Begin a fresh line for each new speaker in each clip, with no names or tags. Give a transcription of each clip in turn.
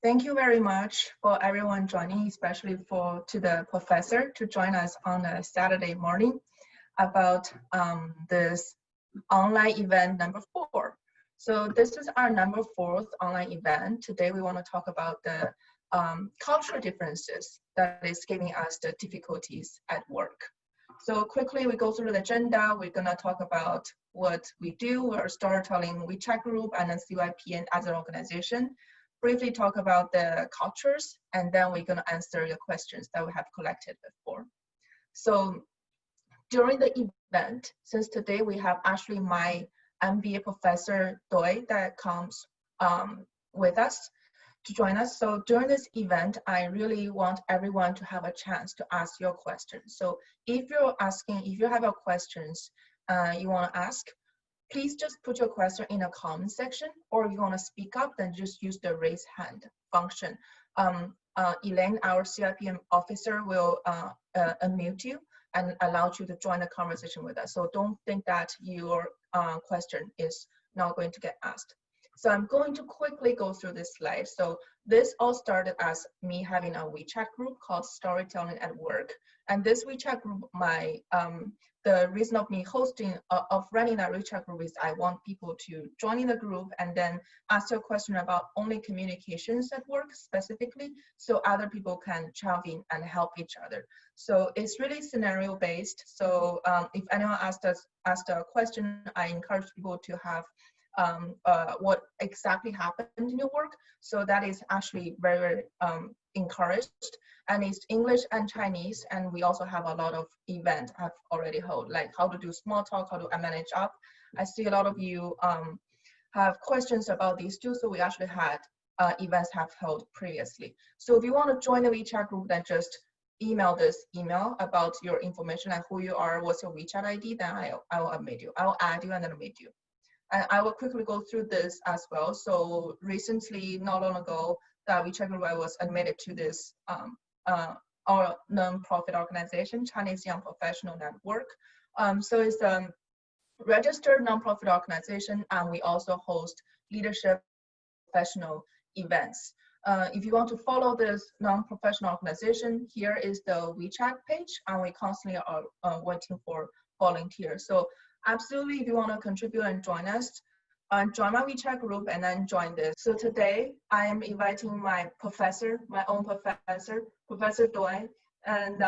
Thank you very much for everyone joining, especially to the professor to join us on a Saturday morning about this online event number 4. So this is our number 4th online event. Today we want to talk about the cultural differences that is giving us the difficulties at work. So quickly we go through the agenda. We're going to talk about what we do. We're storytelling WeChat group and then CYPN as an organization. Briefly talk about the cultures, and then we're going to answer your questions that we have collected before. So during the event, since today we have actually my MBA professor Doi that comes with us to join us. So during this event, I really want everyone to have a chance to ask your questions. So if you have your questions you want to ask, please just put your question in a comment section, or if you want to speak up, then just use the raise hand function. Elaine, our CYPN officer, will unmute you and allow you to join the conversation with us. So don't think that your question is not going to get asked. So I'm going to quickly go through this slide. So this all started as me having a WeChat group called Storytelling at Work. And this WeChat group, the reason of me running that WeChat group is I want people to join in the group and then ask a question about only communications at work specifically, so other people can chime in and help each other. So it's really scenario based. So if anyone asked a question, I encourage people to have what exactly happened in your work. So that is actually very encouraged, and it's English and Chinese, and we also have a lot of events I've already held, like how to do small talk, how to manage up. I see a lot of you have questions about these too, so we actually had events have held previously. So if you want to join the WeChat group, then just email this email about your information and who you are, what's your WeChat ID, then I will admit you. I will add you and then admit you. And I will quickly go through this as well. So recently, not long ago, that WeChat group, I was admitted to this our non-profit organization, Chinese Young Professional Network. So it's a registered non-profit organization, and we also host leadership professional events. If you want to follow this non-professional organization, here is the WeChat page, and we constantly are waiting for volunteers. So absolutely, if you want to contribute and join us, join my WeChat group and then join this. So today I am inviting my professor, my own professor, Professor Doi. And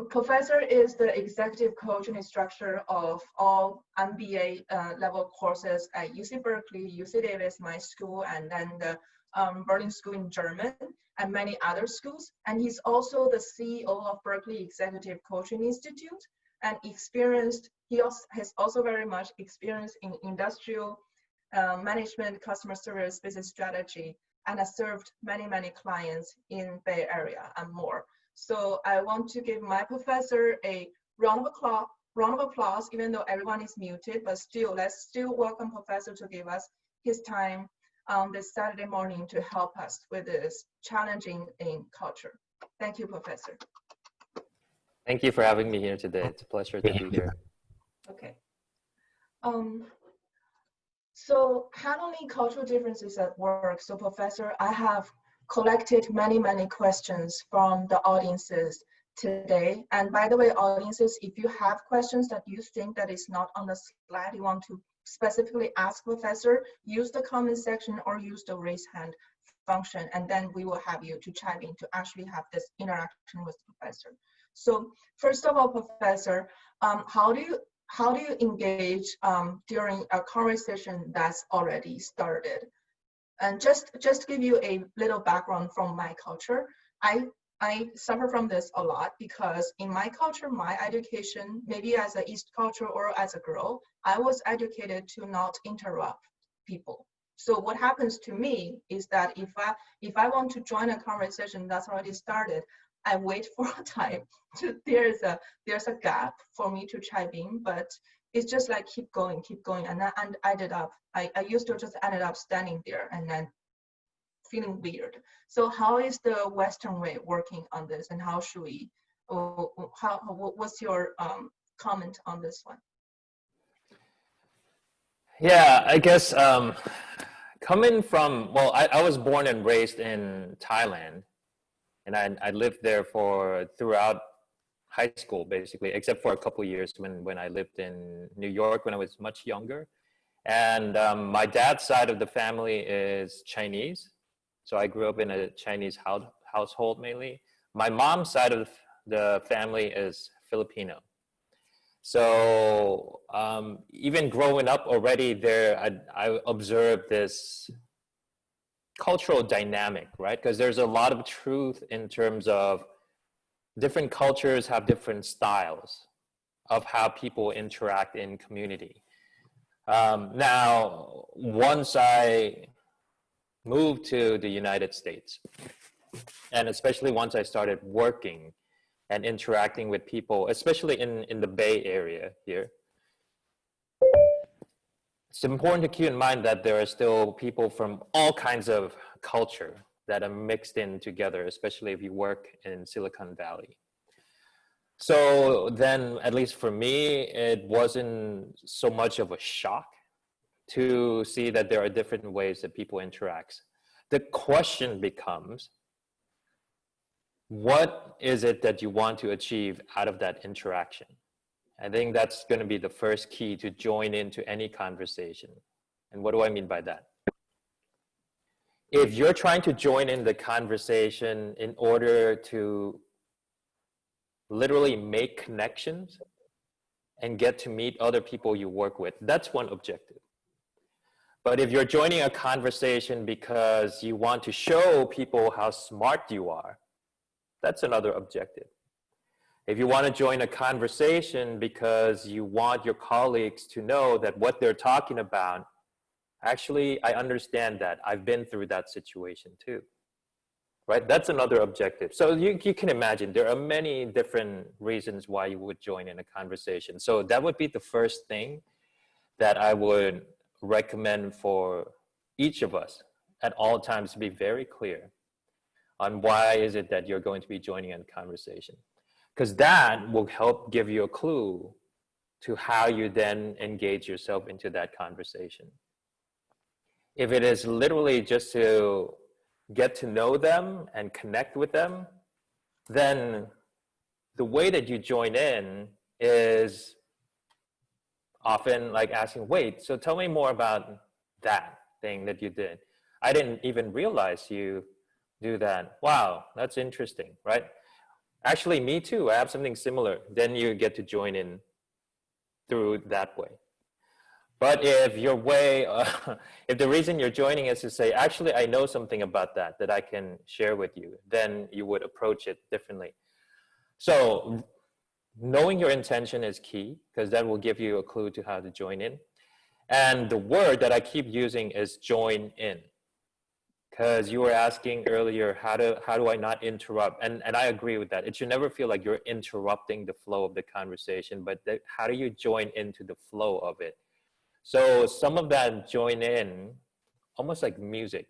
Professor is the executive coach and instructor of all MBA level courses at UC Berkeley, UC Davis, my school, and then the Berlin School in German, and many other schools. And he's also the CEO of Berkeley Executive Coaching Institute, and he has also very much experience in industrial management, customer service, business strategy, and has served many, many clients in Bay Area and more. So I want to give my professor a round of applause, even though everyone is muted, but still, let's still welcome Professor to give us his time this Saturday morning to help us with this challenging in culture. Thank you, Professor.
Thank you for having me here today. It's a pleasure to be here.
Okay. So handling cultural differences at work. So Professor, I have collected many, many questions from the audiences today. And by the way, audiences, if you have questions that you think that is not on the slide, you want to specifically ask Professor, use the comment section or use the raise hand function, and then we will have you to chime in to actually have this interaction with the Professor. So first of all, Professor, how do you engage during a conversation that's already started? And just to give you a little background from my culture, I suffer from this a lot because in my culture, my education, maybe as an East culture or as a girl, I was educated to not interrupt people. So what happens to me is that if I want to join a conversation that's already started, I wait for a time. There's a gap for me to chime in, but it's just like keep going, and I used to just ended up standing there and then feeling weird. So how is the Western way working on this, and how should we? What's your comment on this one?
Yeah, I guess coming from, well, I was born and raised in Thailand, and I lived there throughout high school, basically, except for a couple years when I lived in New York when I was much younger. And my dad's side of the family is Chinese. So I grew up in a Chinese household mainly. My mom's side of the family is Filipino. So even growing up already there, I observed this cultural dynamic, right? Because there's a lot of truth in terms of different cultures have different styles of how people interact in community. Now, once I moved to the United States, and especially once I started working and interacting with people, especially in the Bay Area here, it's important to keep in mind that there are still people from all kinds of culture that are mixed in together, especially if you work in Silicon Valley. So then, at least for me, it wasn't so much of a shock to see that there are different ways that people interact. The question becomes, what is it that you want to achieve out of that interaction? I think that's going to be the first key to join into any conversation. And what do I mean by that? If you're trying to join in the conversation in order to literally make connections and get to meet other people you work with, that's one objective. But if you're joining a conversation because you want to show people how smart you are, that's another objective. If you want to join a conversation because you want your colleagues to know that what they're talking about, actually, I understand that. I've been through that situation too, right? That's another objective. So you can imagine there are many different reasons why you would join in a conversation. So that would be the first thing that I would recommend for each of us at all times to be very clear on why is it that you're going to be joining in a conversation. Because that will help give you a clue to how you then engage yourself into that conversation. If it is literally just to get to know them and connect with them, then the way that you join in is often like asking, wait, so tell me more about that thing that you did. I didn't even realize you do that. Wow, that's interesting, right? Actually, me too. I have something similar. Then you get to join in through that way. But if your way, if the reason you're joining is to say, actually, I know something about that I can share with you, then you would approach it differently. So knowing your intention is key because that will give you a clue to how to join in. And the word that I keep using is join in. Because you were asking earlier, how do I not interrupt? And I agree with that. It should never feel like you're interrupting the flow of the conversation, but how do you join into the flow of it? So some of that join in, almost like music.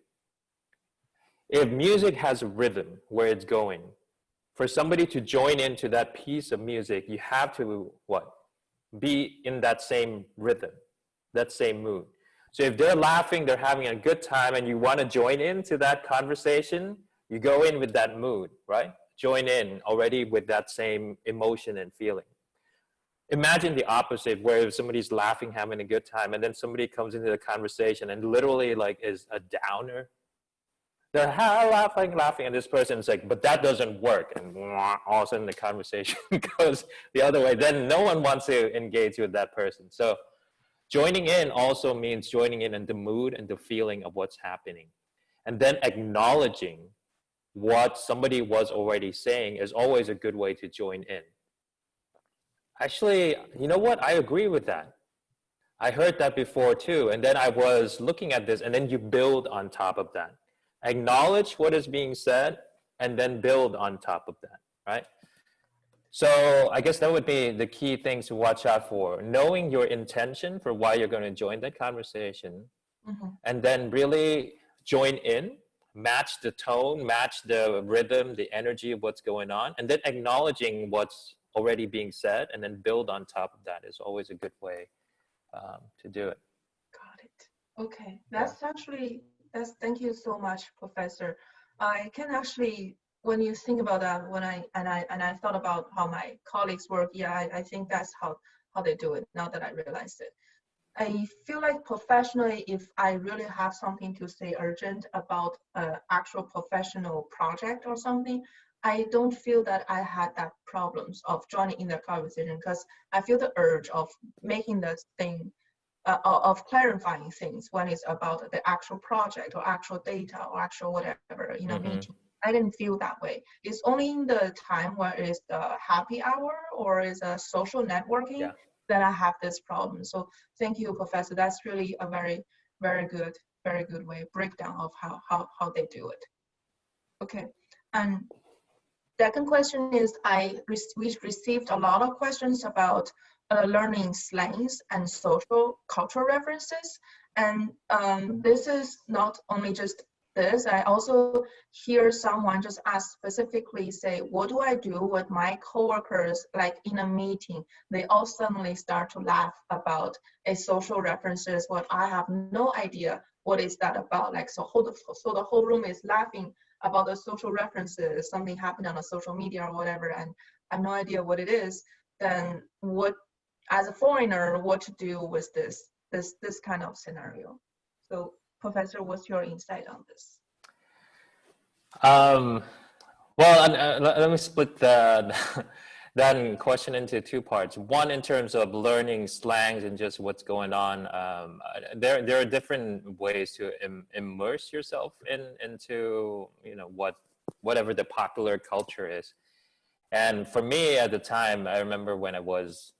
If music has a rhythm where it's going, for somebody to join into that piece of music, you have to, what? Be in that same rhythm, that same mood. So if they're laughing, they're having a good time, and you want to join into that conversation, you go in with that mood, right? Join in already with that same emotion and feeling. Imagine the opposite, where if somebody's laughing, having a good time, and then somebody comes into the conversation and literally like is a downer. They're laughing, and this person's like, but that doesn't work. And all of a sudden the conversation goes the other way. Then no one wants to engage with that person. So joining in also means joining in the mood and the feeling of what's happening. And then acknowledging what somebody was already saying is always a good way to join in. Actually, you know what? I agree with that. I heard that before too. And then I was looking at this, and then you build on top of that. Acknowledge what is being said, and then build on top of that, right? So I guess that would be the key things to watch out for. Knowing your intention for why you're going to join that conversation, and then really join in, match the tone, match the rhythm, the energy of what's going on, and then acknowledging what's already being said, and then build on top of that is always a good way to do it.
Got it. Okay, thank you so much, Professor. I can actually, when you think about that, I thought about how my colleagues work, yeah, I think that's how they do it, now that I realized it. I feel like professionally, if I really have something to say urgent about an actual professional project or something, I don't feel that I had that problems of joining in the conversation, because I feel the urge of making this thing, of clarifying things when it's about the actual project or actual data or actual whatever, meeting. I didn't feel that way. It's only in the time where it's the happy hour or is a social networking that I have this problem. So thank you, Professor. That's really a very, very good way breakdown of how they do it. Okay, and second question is we received a lot of questions about learning slangs and social cultural references, and this is not only just this. I also hear someone just ask specifically, say, what do I do with my coworkers, like in a meeting, they all suddenly start to laugh about a social references, what I have no idea what is that about, like, so the whole room is laughing about the social references, something happened on a social media or whatever, and I have no idea what it is. Then what, as a foreigner, what to do with this kind of scenario? So Professor, what's your insight on this?
Well, let me split that question into two parts. One, in terms of learning slangs and just what's going on. There are different ways to immerse yourself into whatever the popular culture is. And for me at the time, I remember when I was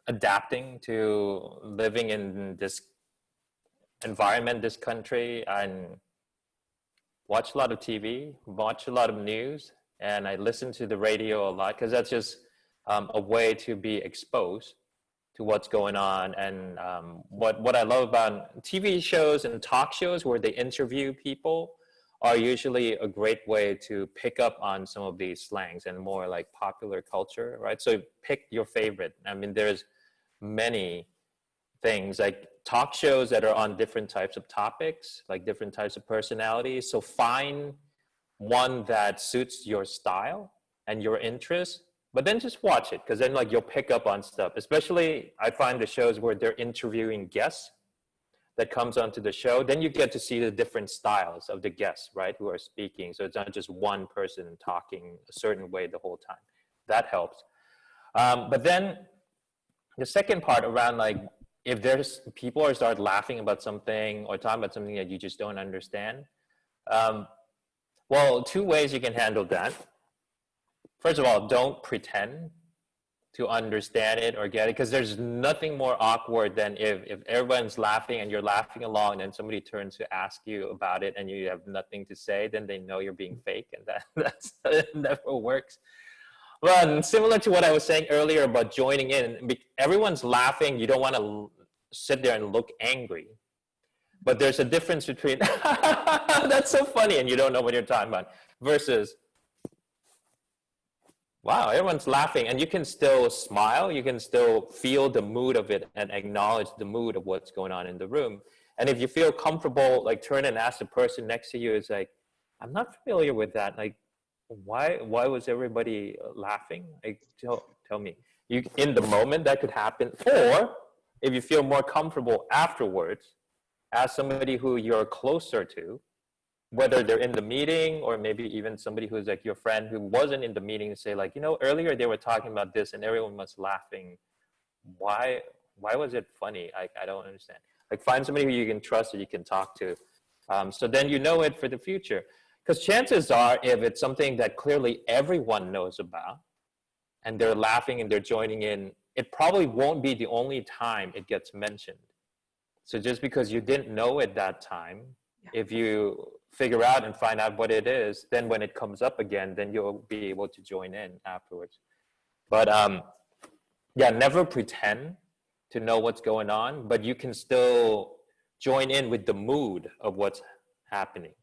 adapting to living in this environment, this country, and watch a lot of TV, watch a lot of news, and I listen to the radio a lot, because that's just a way to be exposed to what's going on. And what I love about TV shows and talk shows where they interview people are usually a great way to pick up on some of these slangs and more like popular culture, right? So pick your favorite. I mean, there's many things, like talk shows that are on different types of topics, like different types of personalities. So find one that suits your style and your interests, but then just watch it, because then like you'll pick up on stuff. Especially I find the shows where they're interviewing guests that comes onto the show, then you get to see the different styles of the guests, right, who are speaking. So it's not just one person talking a certain way the whole time. That helps. But then the second part around, like, if there's people are start laughing about something or talking about something that you just don't understand, well, two ways you can handle that. First of all, don't pretend to understand it or get it, because there's nothing more awkward than if everyone's laughing and you're laughing along, and then somebody turns to ask you about it and you have nothing to say, then they know you're being fake, and that never works. Well, similar to what I was saying earlier about joining in, everyone's laughing, you don't want to sit there and look angry. But there's a difference between, that's so funny, and you don't know what you're talking about, versus, wow, everyone's laughing, and you can still smile, you can still feel the mood of it and acknowledge the mood of what's going on in the room. And if you feel comfortable, like turn and ask the person next to you, it's like, I'm not familiar with that. Like, why was everybody laughing? Like, tell me. In the moment that could happen. Or if you feel more comfortable afterwards, ask somebody who you're closer to, whether they're in the meeting or maybe even somebody who's like your friend who wasn't in the meeting, and say like, earlier they were talking about this and everyone was laughing. Why was it funny? I don't understand. Like, find somebody who you can trust that you can talk to. So then you know it for the future. Because chances are, if it's something that clearly everyone knows about and they're laughing and they're joining in, it probably won't be the only time it gets mentioned. So just because you didn't know it that time, if you figure out and find out what it is, then when it comes up again, then you'll be able to join in afterwards. But never pretend to know what's going on, but you can still join in with the mood of what's happening.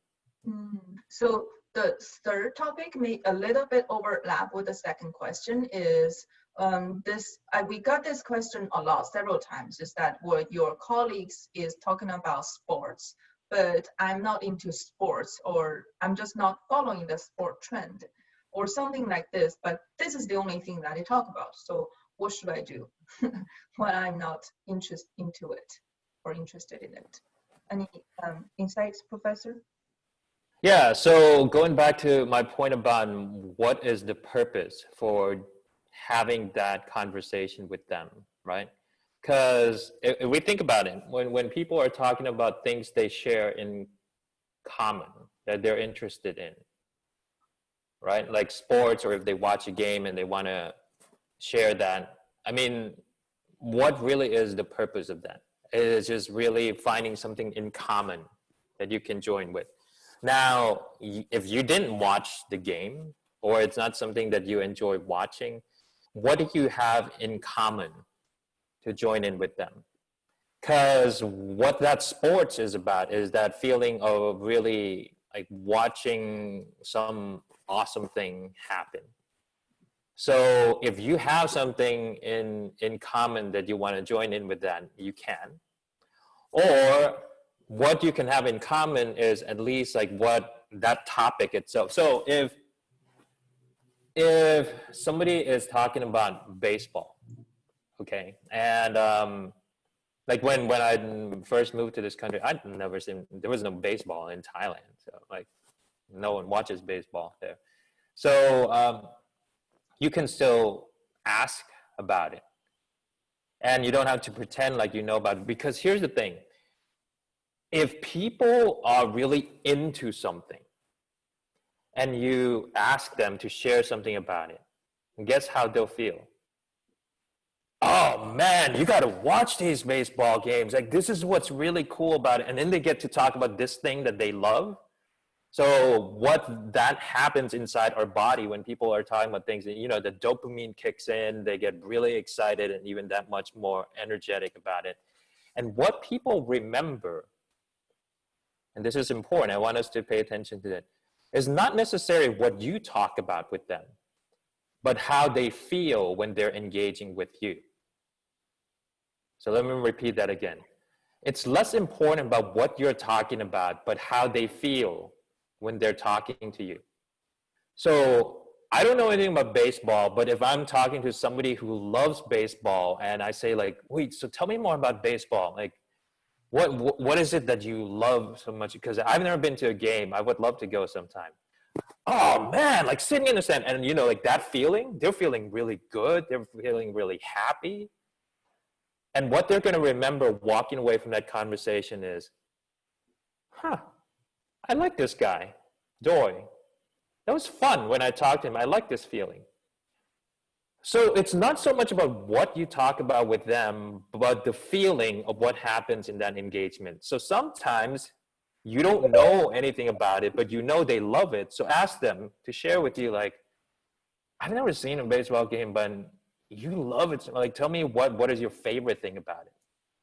So the third topic may a little bit overlap with the second question is, we got this question a lot, several times, is that what your colleagues is talking about sports, but I'm not into sports, or I'm just not following the sport trend, or something like this, but this is the only thing that they talk about. So what should I do when I'm not interested in it? Any insights, Professor?
Yeah, so going back to my point about what is the purpose for having that conversation with them, right? Because if we think about it, when people are talking about things they share in common that they're interested in, right? Like sports, or if they watch a game and they want to share that. I mean, what really is the purpose of that? It is just really finding something in common that you can join with. Now, if you didn't watch the game, or it's not something that you enjoy watching, what do you have in common to join in with them? Because what that sports is about is that feeling of really like watching some awesome thing happen. So if you have something in common that you want to join in with that, you can. Or what you can have in common is at least like what that topic itself. So if somebody is talking about baseball, okay, and like when I first moved to this country, I'd never seen, there was no baseball in Thailand, so like no one watches baseball there. So you can still ask about it, and you don't have to pretend like you know about it, because here's the thing. If people are really into something and you ask them to share something about it, guess how they'll feel? Oh man, you got to watch these baseball games. Like, this is what's really cool about it. And then they get to talk about this thing that they love. So what that happens inside our body when people are talking about things, you know, the dopamine kicks in, they get really excited and even that much more energetic about it. And what people remember, and this is important, I want us to pay attention to that, is not necessarily what you talk about with them, but how they feel when they're engaging with you. So let me repeat that again. It's less important about what you're talking about, but how they feel when they're talking to you. So I don't know anything about baseball, but if I'm talking to somebody who loves baseball and I say like, wait, so tell me more about baseball. Like, what is it that you love so much? Because I've never been to a game. I would love to go sometime. Oh man, like sitting in the stand, and you know, like that feeling, they're feeling really good. They're feeling really happy. And what they're going to remember walking away from that conversation is, I like this guy, Doi. That was fun when I talked to him. I like this feeling. So it's not so much about what you talk about with them, but the feeling of what happens in that engagement. So sometimes you don't know anything about it, but you know they love it. So ask them to share with you, like, I've never seen a baseball game, but you love it. Like, tell me what is your favorite thing about it?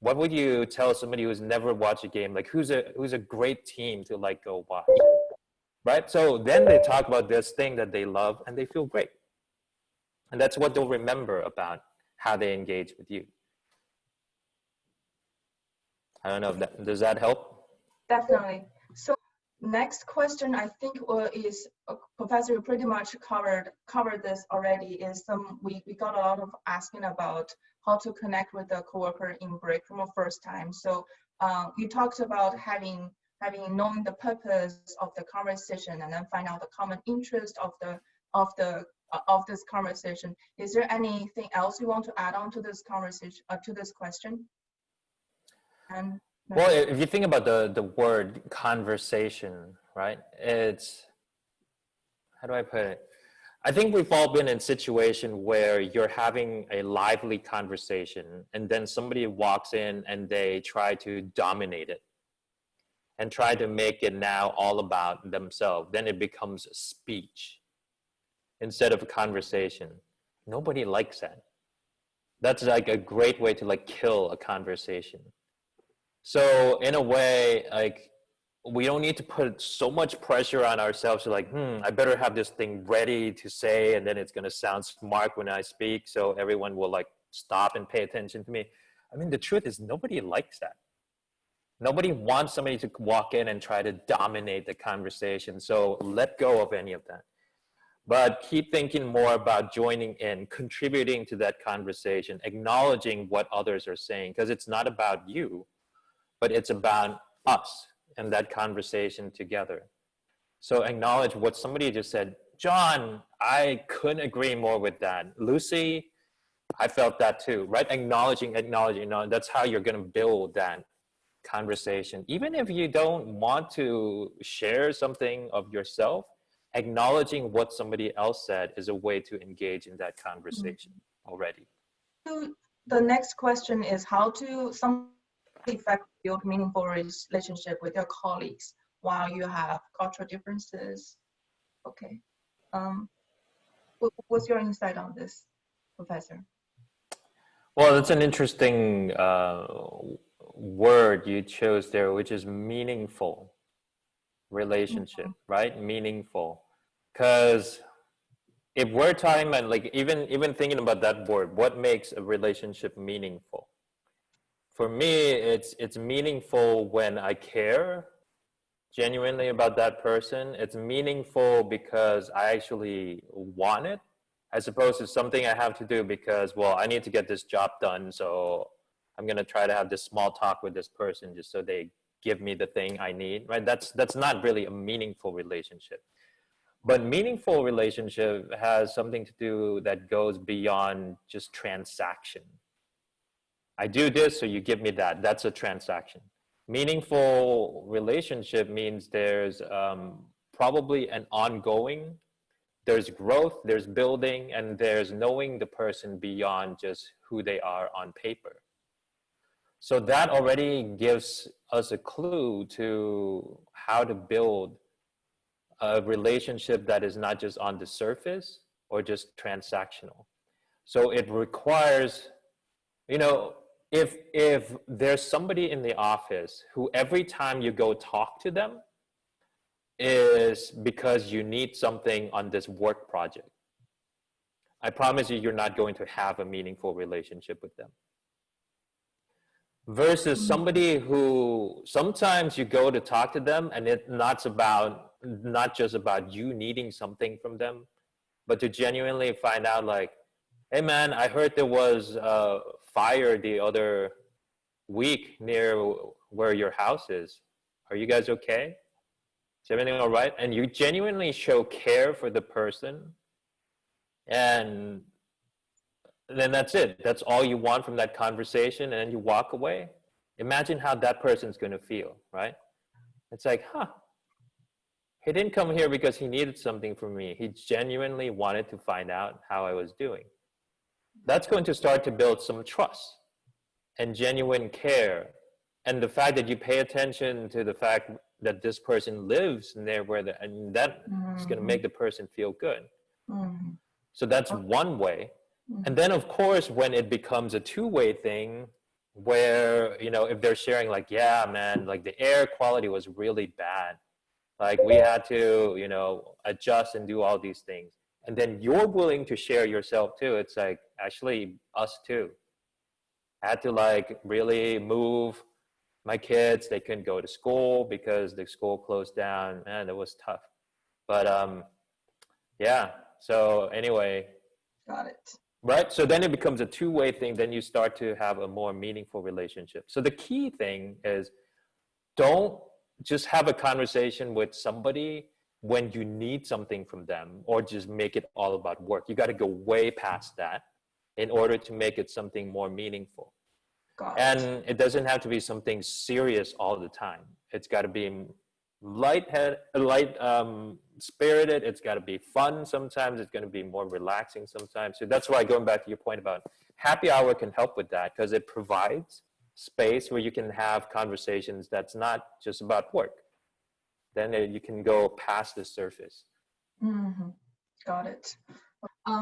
What would you tell somebody who's never watched a game? Like, who's a great team to like go watch, right? So then they talk about this thing that they love and they feel great. And that's what they'll remember about how they engage with you. I don't know if that, does that help?
Definitely. So next question, I think is Professor pretty much covered this already. Is we got a lot of asking about how to connect with a coworker in break from a first time. So you talked about knowing the purpose of the conversation and then find out the common interest of this conversation. Is there anything else you want to add on to this conversation, to this question? And
well, if you think about the word conversation, right? It's, how do I put it? I think we've all been in a situation where you're having a lively conversation and then somebody walks in and they try to dominate it and try to make it now all about themselves. Then it becomes a speech instead of a conversation. Nobody likes that. That's like a great way to like kill a conversation. So in a way, like we don't need to put so much pressure on ourselves to like, I better have this thing ready to say, and then it's going to sound smart when I speak, so everyone will like stop and pay attention to me. I mean, the truth is nobody likes that. Nobody wants somebody to walk in and try to dominate the conversation. So let go of any of that. But keep thinking more about joining in, contributing to that conversation, acknowledging what others are saying, because it's not about you, but it's about us and that conversation together. So acknowledge what somebody just said. John, I couldn't agree more with that. Lucy, I felt that too, right? Acknowledging, that's how you're going to build that conversation. Even if you don't want to share something of yourself, acknowledging what somebody else said is a way to engage in that conversation already.
The next question is how to effectively build meaningful relationship with your colleagues while you have cultural differences. Okay. What's your insight on this, Professor?
Well, that's an interesting word you chose there, which is meaningful relationship, right? Meaningful. Because if we're talking about like even thinking about that word, what makes a relationship meaningful? For me, it's meaningful when I care genuinely about that person. It's meaningful because I actually want it, as opposed to something I have to do because, well, I need to get this job done, so I'm gonna try to have this small talk with this person just so they give me the thing I need, right? That's not really a meaningful relationship. But meaningful relationship has something to do that goes beyond just transaction. I do this, so you give me that. That's a transaction. Meaningful relationship means there's probably an ongoing, there's growth, there's building, and there's knowing the person beyond just who they are on paper. So that already gives us a clue to how to build a relationship that is not just on the surface or just transactional. So it requires, you know, if there's somebody in the office who every time you go talk to them is because you need something on this work project, I promise you, you're not going to have a meaningful relationship with them. Versus somebody who sometimes you go to talk to them and it's not just about you needing something from them, but to genuinely find out like, hey man, I heard there was a fire the other week near where your house is. Are you guys okay? Is everything all right? And you genuinely show care for the person, and then that's it. That's all you want from that conversation, and then you walk away. Imagine how that person's going to feel, right? It's like, he didn't come here because he needed something from me. He genuinely wanted to find out how I was doing. That's going to start to build some trust and genuine care. And the fact that you pay attention to the fact that this person lives near and that is going to make the person feel good. So that's one way. And then of course, when it becomes a two-way thing where, you know, if they're sharing like, yeah, man, like the air quality was really bad. Like we had to, you know, adjust and do all these things. And then you're willing to share yourself too. It's like, actually us too. I had to like really move my kids. They couldn't go to school because the school closed down. Man, it was tough. But yeah, so anyway.
Got it.
Right? So then it becomes a two-way thing. Then you start to have a more meaningful relationship. So the key thing is don't just have a conversation with somebody when you need something from them or just make it all about work. You got to go way past that in order to make it something more meaningful. And it doesn't have to be something serious all the time. It's got to be spirited. It's got to be fun sometimes. It's going to be more relaxing sometimes. So that's why, going back to your point about happy hour can help with that, because it provides space where you can have conversations that's not just about work. Then you can go past the surface.
Got it.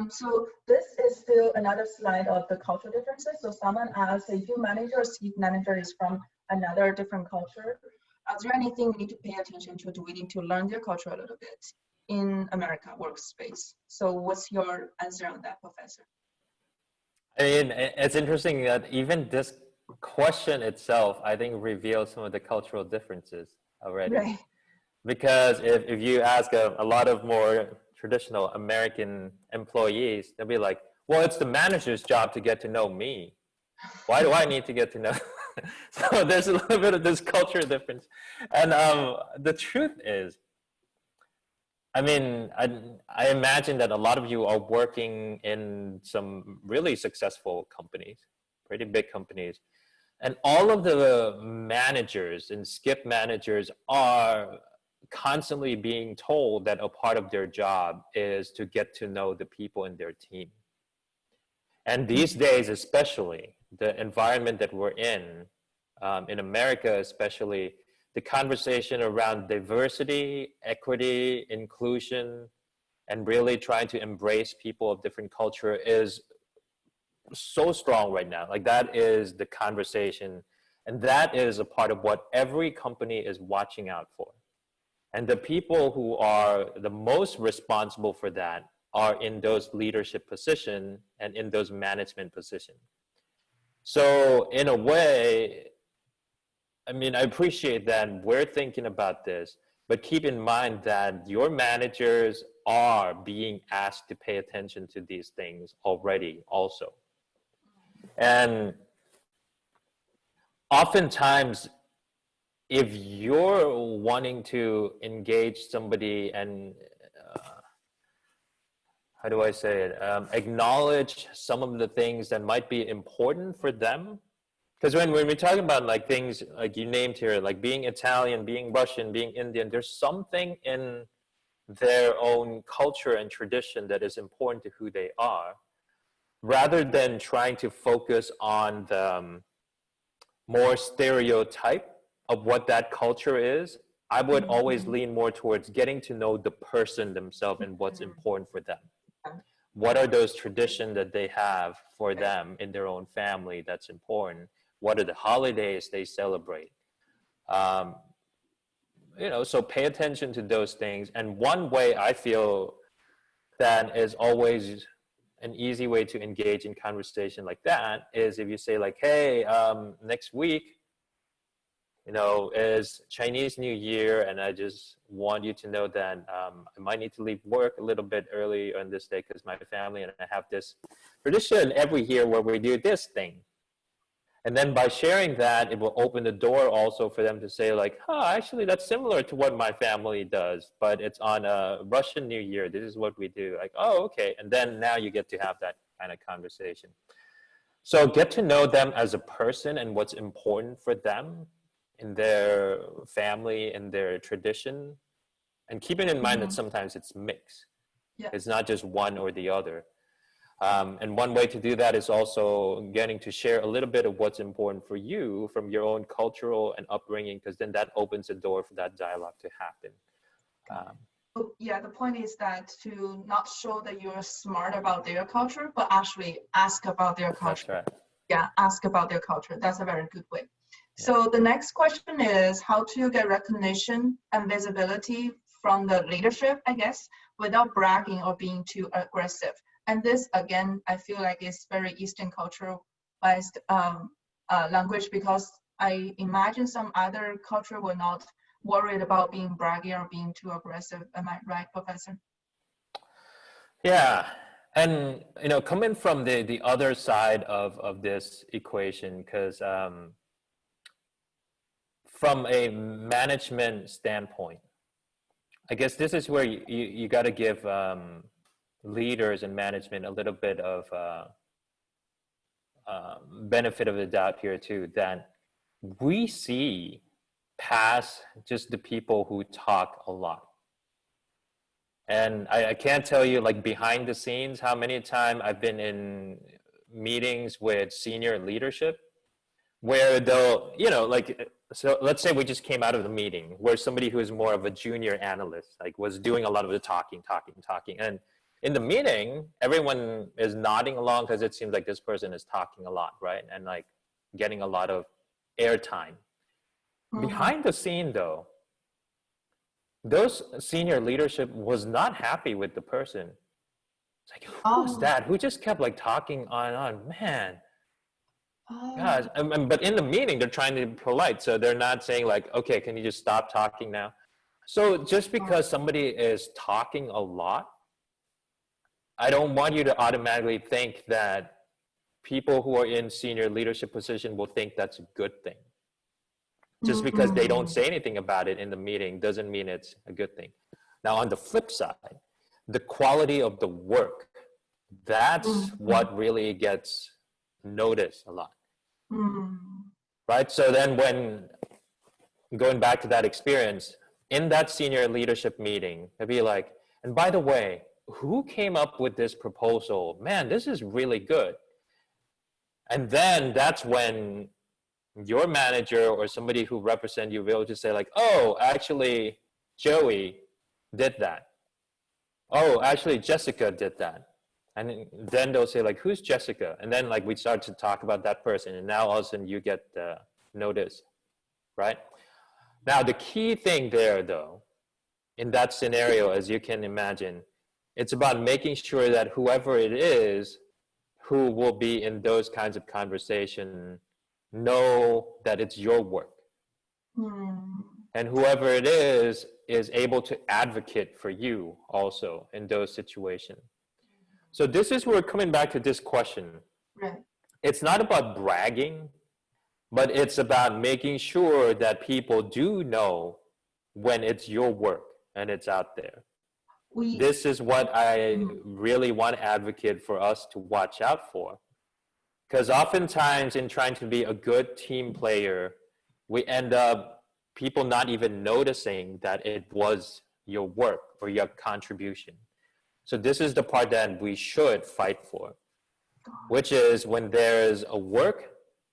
So this is still another slide of the cultural differences. So someone asked, if your manager or seat manager is from another different culture, is there anything we need to pay attention to? Do we need to learn their culture a little bit in America workspace? So what's your answer on that, Professor?
I mean, it's interesting that even this question itself, I think, reveals some of the cultural differences already.
Right.
Because if you ask a lot of more traditional American employees, they'll be like, well, it's the manager's job to get to know me. Why do I need to get to know? So there's a little bit of this cultural difference. And the truth is, I mean, I imagine that a lot of you are working in some really successful companies, pretty big companies. And all of the managers and skip managers are constantly being told that a part of their job is to get to know the people in their team. And these days, especially, the environment that we're in America especially, the conversation around diversity, equity, inclusion, and really trying to embrace people of different culture is so strong right now. Like, that is the conversation, and that is a part of what every company is watching out for. And the people who are the most responsible for that are in those leadership positions and in those management positions. So in a way, I mean, I appreciate that we're thinking about this, but keep in mind that your managers are being asked to pay attention to these things already also. And oftentimes, if you're wanting to engage somebody and, how do I say it, acknowledge some of the things that might be important for them, because when we're talking about like things like you named here, like being Italian, being Russian, being Indian, there's something in their own culture and tradition that is important to who they are, rather than trying to focus on the more stereotype of what that culture is. I would always lean more towards getting to know the person themselves and what's important for them. What are those traditions that they have for them in their own family that's important? What are the holidays they celebrate? You know, so pay attention to those things. And one way I feel that is always an easy way to engage in conversation like that is if you say like, hey, next week, you know, is Chinese New Year, and I just want you to know that I might need to leave work a little bit early on this day because my family and I have this tradition every year where we do this thing. And then by sharing that, it will open the door also for them to say like, actually that's similar to what my family does, but it's on a Russian New Year. This is what we do. Like, oh, okay. And then now you get to have that kind of conversation. So get to know them as a person and what's important for them in their family and their tradition. And keeping in mind that sometimes it's mixed. Yeah. It's not just one or the other. And one way to do that is also getting to share a little bit of what's important for you from your own cultural and upbringing, because then that opens the door for that dialogue to happen.
Yeah, the point is that to not show that you're smart about their culture, but actually ask about their culture.
That's right.
Yeah, ask about their culture. That's a very good way. Yeah. So the next question is how to get recognition and visibility from the leadership, I guess, without bragging or being too aggressive. And this, again, I feel like is very Eastern cultural-based language, because I imagine some other culture were not worried about being braggy or being too aggressive. Am I right, Professor?
Yeah, and you know, coming from the other side of this equation, because from a management standpoint, I guess this is where you got to give leaders and management a little bit of benefit of the doubt here too, that we see past just the people who talk a lot. And I can't tell you, like, behind the scenes how many times I've been in meetings with senior leadership where they'll, you know, like, so let's say we just came out of the meeting where somebody who is more of a junior analyst, like, was doing a lot of the talking. And in the meeting, everyone is nodding along because it seems like this person is talking a lot, right? And like getting a lot of airtime. Behind the scene though, those senior leadership was not happy with the person. It's like, who's that? Who just kept like talking on and on? Man, gosh. But in the meeting, they're trying to be polite. So they're not saying like, okay, can you just stop talking now? So just because somebody is talking a lot, I don't want you to automatically think that people who are in senior leadership position will think that's a good thing. Just because they don't say anything about it in the meeting doesn't mean it's a good thing. Now, on the flip side, the quality of the work, that's what really gets noticed a lot. Right? So then when, going back to that experience, in that senior leadership meeting, I'd be like, and by the way, who came up with this proposal? Man, this is really good. And then that's when your manager or somebody who represents you will just say like, oh, actually, Joey did that. Oh, actually, Jessica did that. And then they'll say like, who's Jessica? And then like we start to talk about that person. And now all of a sudden you get noticed, right? Now, the key thing there though, in that scenario, as you can imagine, it's about making sure that whoever it is who will be in those kinds of conversation know that it's your work. And whoever it is able to advocate for you also in those situations. So this is where we're coming back to this question.
Right.
It's not about bragging, but it's about making sure that people do know when it's your work and it's out there. This is what I really want to advocate for us to watch out for. Because oftentimes in trying to be a good team player, we end up people not even noticing that it was your work or your contribution. So this is the part that we should fight for, which is when there's a work,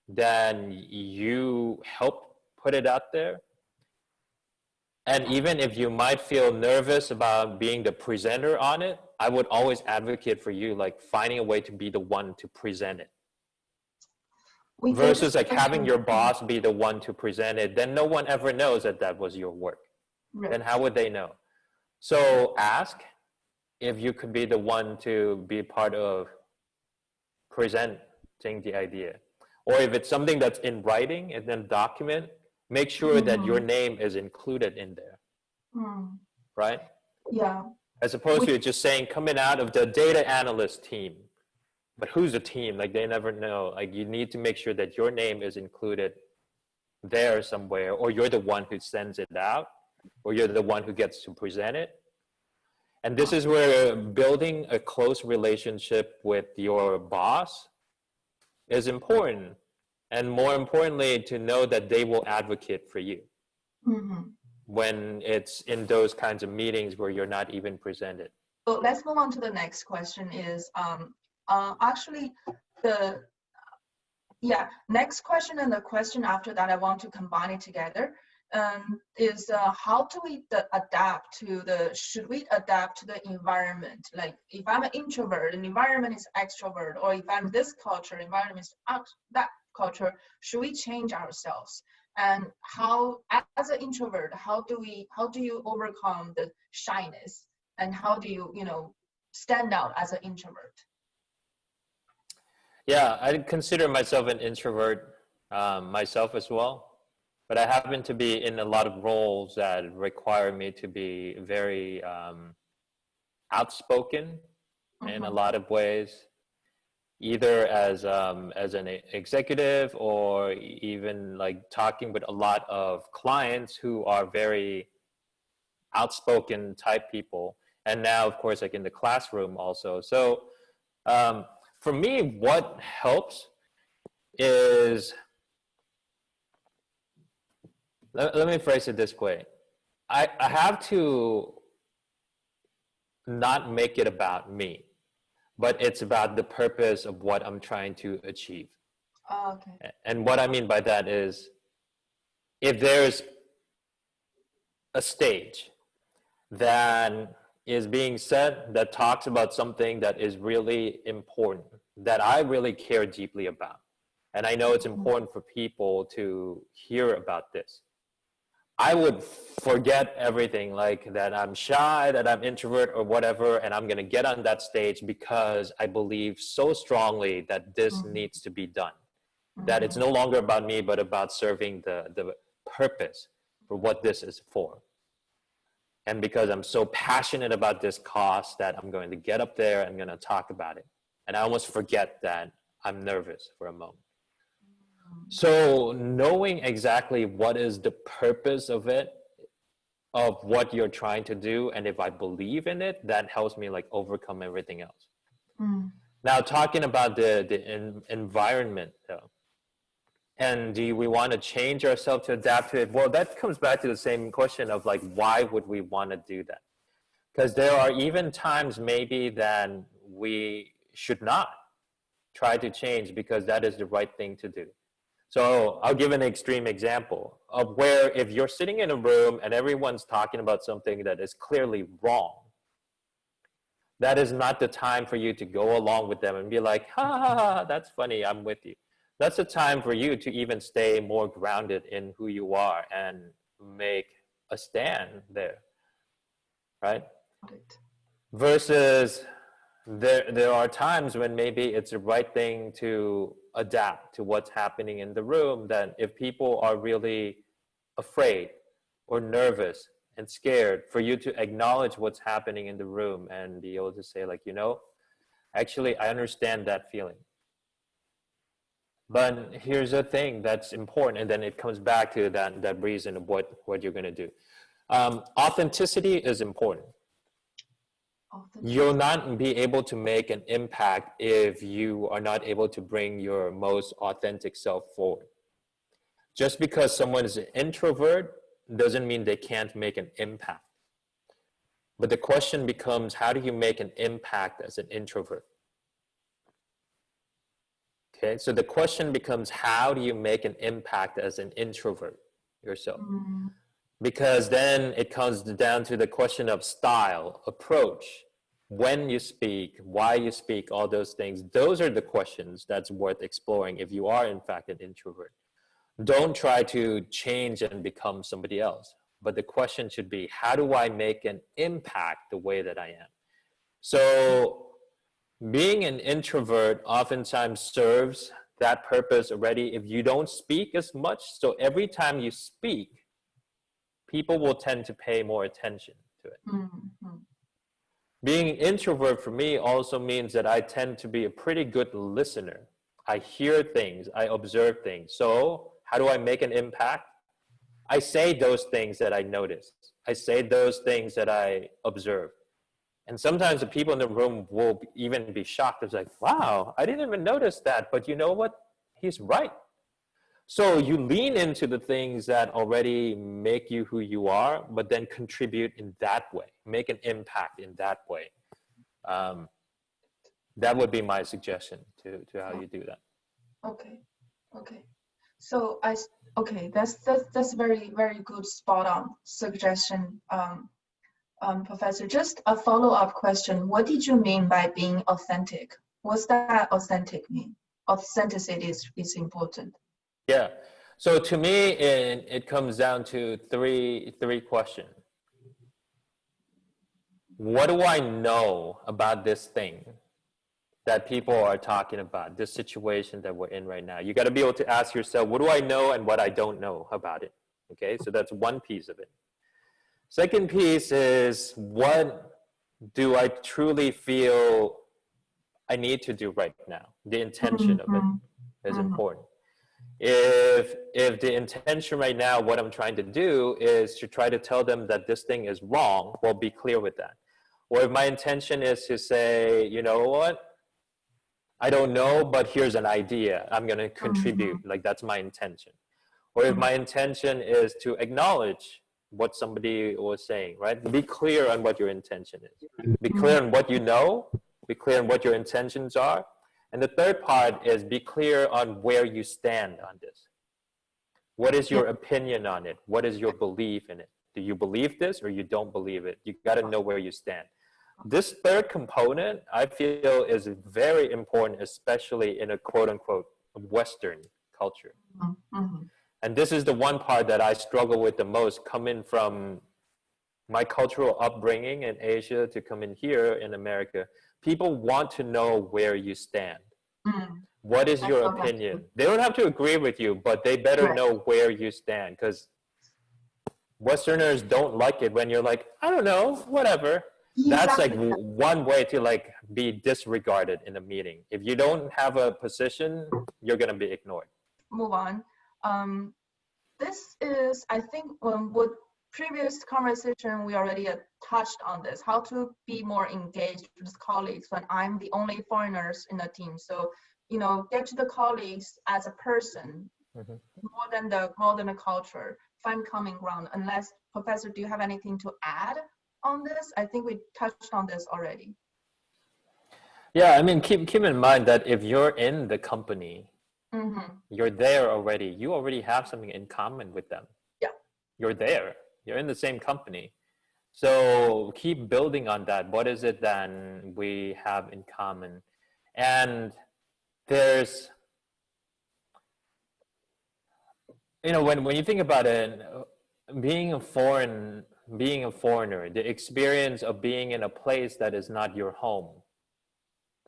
then you help put it out there. And even if you might feel nervous about being the presenter on it, I would always advocate for you, like finding a way to be the one to present it. Versus like having your boss be the one to present it, then no one ever knows that that was your work.
Right.
Then how would they know? So ask if you could be the one to be part of presenting the idea. Or if it's something that's in writing and then document, make sure that your name is included in there, right?
Yeah.
As opposed to just saying coming out of the data analyst team, but who's the team? Like they never know. Like you need to make sure that your name is included there somewhere, or you're the one who sends it out, or you're the one who gets to present it. And this is where building a close relationship with your boss is important. And more importantly, to know that they will advocate for you when it's in those kinds of meetings where you're not even presented.
So let's move on to the next question is actually the next question and the question after that, I want to combine it together. Is how do we adapt to should we adapt to the environment? Like if I'm an introvert, an environment is extrovert, or if I'm this culture, environment is that culture, should we change ourselves? And how, as an introvert, how do you overcome the shyness? And how do you, stand out as an introvert?
Yeah, I consider myself an introvert myself as well. But I happen to be in a lot of roles that require me to be very outspoken in a lot of ways, either as an executive or even like talking with a lot of clients who are very outspoken type people. And now, of course, like in the classroom also. So for me, what helps is, let me phrase it this way. I have to not make it about me, but it's about the purpose of what I'm trying to achieve.
Oh, okay.
And what I mean by that is, if there's a stage that is being said that talks about something that is really important, that I really care deeply about, and I know it's important for people to hear about this, I would forget everything, like that I'm shy, that I'm introvert or whatever, and I'm going to get on that stage because I believe so strongly that this needs to be done. That it's no longer about me, but about serving the purpose for what this is for. And because I'm so passionate about this cause that I'm going to get up there and I'm going to talk about it. And I almost forget that I'm nervous for a moment. So knowing exactly what is the purpose of it, of what you're trying to do, and if I believe in it, that helps me like overcome everything else. Now talking about the environment though, and do we want to change ourselves to adapt to it? Well, that comes back to the same question of like, why would we want to do that? Because there are even times maybe that we should not try to change because that is the right thing to do. So I'll give an extreme example of where if you're sitting in a room and everyone's talking about something that is clearly wrong, that is not the time for you to go along with them and be like, ha, ha, ha, that's funny, I'm with you. That's the time for you to even stay more grounded in who you are and make a stand there, right? Versus there are times when maybe it's the right thing to adapt to what's happening in the room, that if people are really afraid or nervous and scared, for you to acknowledge what's happening in the room and be able to say like, you know, actually I understand that feeling. But here's the thing that's important, and then it comes back to that reason of what you're going to do. Authenticity is important. You'll not be able to make an impact if you are not able to bring your most authentic self forward. Just because someone is an introvert doesn't mean they can't make an impact. But the question becomes, how do you make an impact as an introvert? Okay, so the question becomes, how do you make an impact as an introvert yourself? Because then it comes down to the question of style, approach, when you speak, why you speak, all those things. Those are the questions that's worth exploring if you are in fact an introvert. Don't try to change and become somebody else. But the question should be, how do I make an impact the way that I am? So being an introvert oftentimes serves that purpose already if you don't speak as much. So every time you speak, people will tend to pay more attention to it. Being an introvert for me also means that I tend to be a pretty good listener. I hear things, I observe things. So how do I make an impact? I say those things that I notice. I say those things that I observe. And sometimes the people in the room will even be shocked. It's like, wow, I didn't even notice that. But you know what? He's right. So you lean into the things that already make you who you are, but then contribute in that way, make an impact in that way. That would be my suggestion to how you do that.
Okay. So that's very, very good, spot on suggestion. Professor, just a follow-up question. What did you mean by being authentic? What's that authentic mean? Authenticity is important.
Yeah. So to me, it comes down to three questions. What do I know about this thing that people are talking about, this situation that we're in right now? You got to be able to ask yourself, what do I know and what I don't know about it? Okay, so that's one piece of it. Second piece is, what do I truly feel I need to do right now? The intention of it is important. If the intention right now, what I'm trying to do is to try to tell them that this thing is wrong, well, be clear with that. Or if my intention is to say, you know what, I don't know, but here's an idea, I'm going to contribute, like that's my intention. Or if my intention is to acknowledge what somebody was saying, right? Be clear on what your intention is. Be clear on what you know, be clear on what your intentions are. And the third part is be clear on where you stand on this. What is your opinion on it? What is your belief in it? Do you believe this or you don't believe it? You got to know where you stand. This third component, I feel, is very important, especially in a quote unquote Western culture. And this is the one part that I struggle with the most, coming from my cultural upbringing in Asia to come in here in America. People want to know where you stand. What is your opinion? They don't have to agree with you, but they better know where you stand, because Westerners don't like it when you're like, I don't know, whatever. That's like one way to like be disregarded in a meeting. If you don't have a position, you're going to be ignored.
Move on. This is, I think, with previous conversation, we already touched on this, how to be more engaged with colleagues when I'm the only foreigners in the team. So, you know, get to the colleagues as a person, more than the culture, find common ground. Unless, Professor, do you have anything to add on this? I think we touched on this already.
Yeah, I mean, keep in mind that if you're in the company, you're there already. You already have something in common with them.
Yeah.
You're there. You're in the same company. So keep building on that. What is it that we have in common? And there's, you know, when you think about it, being a foreigner, the experience of being in a place that is not your home,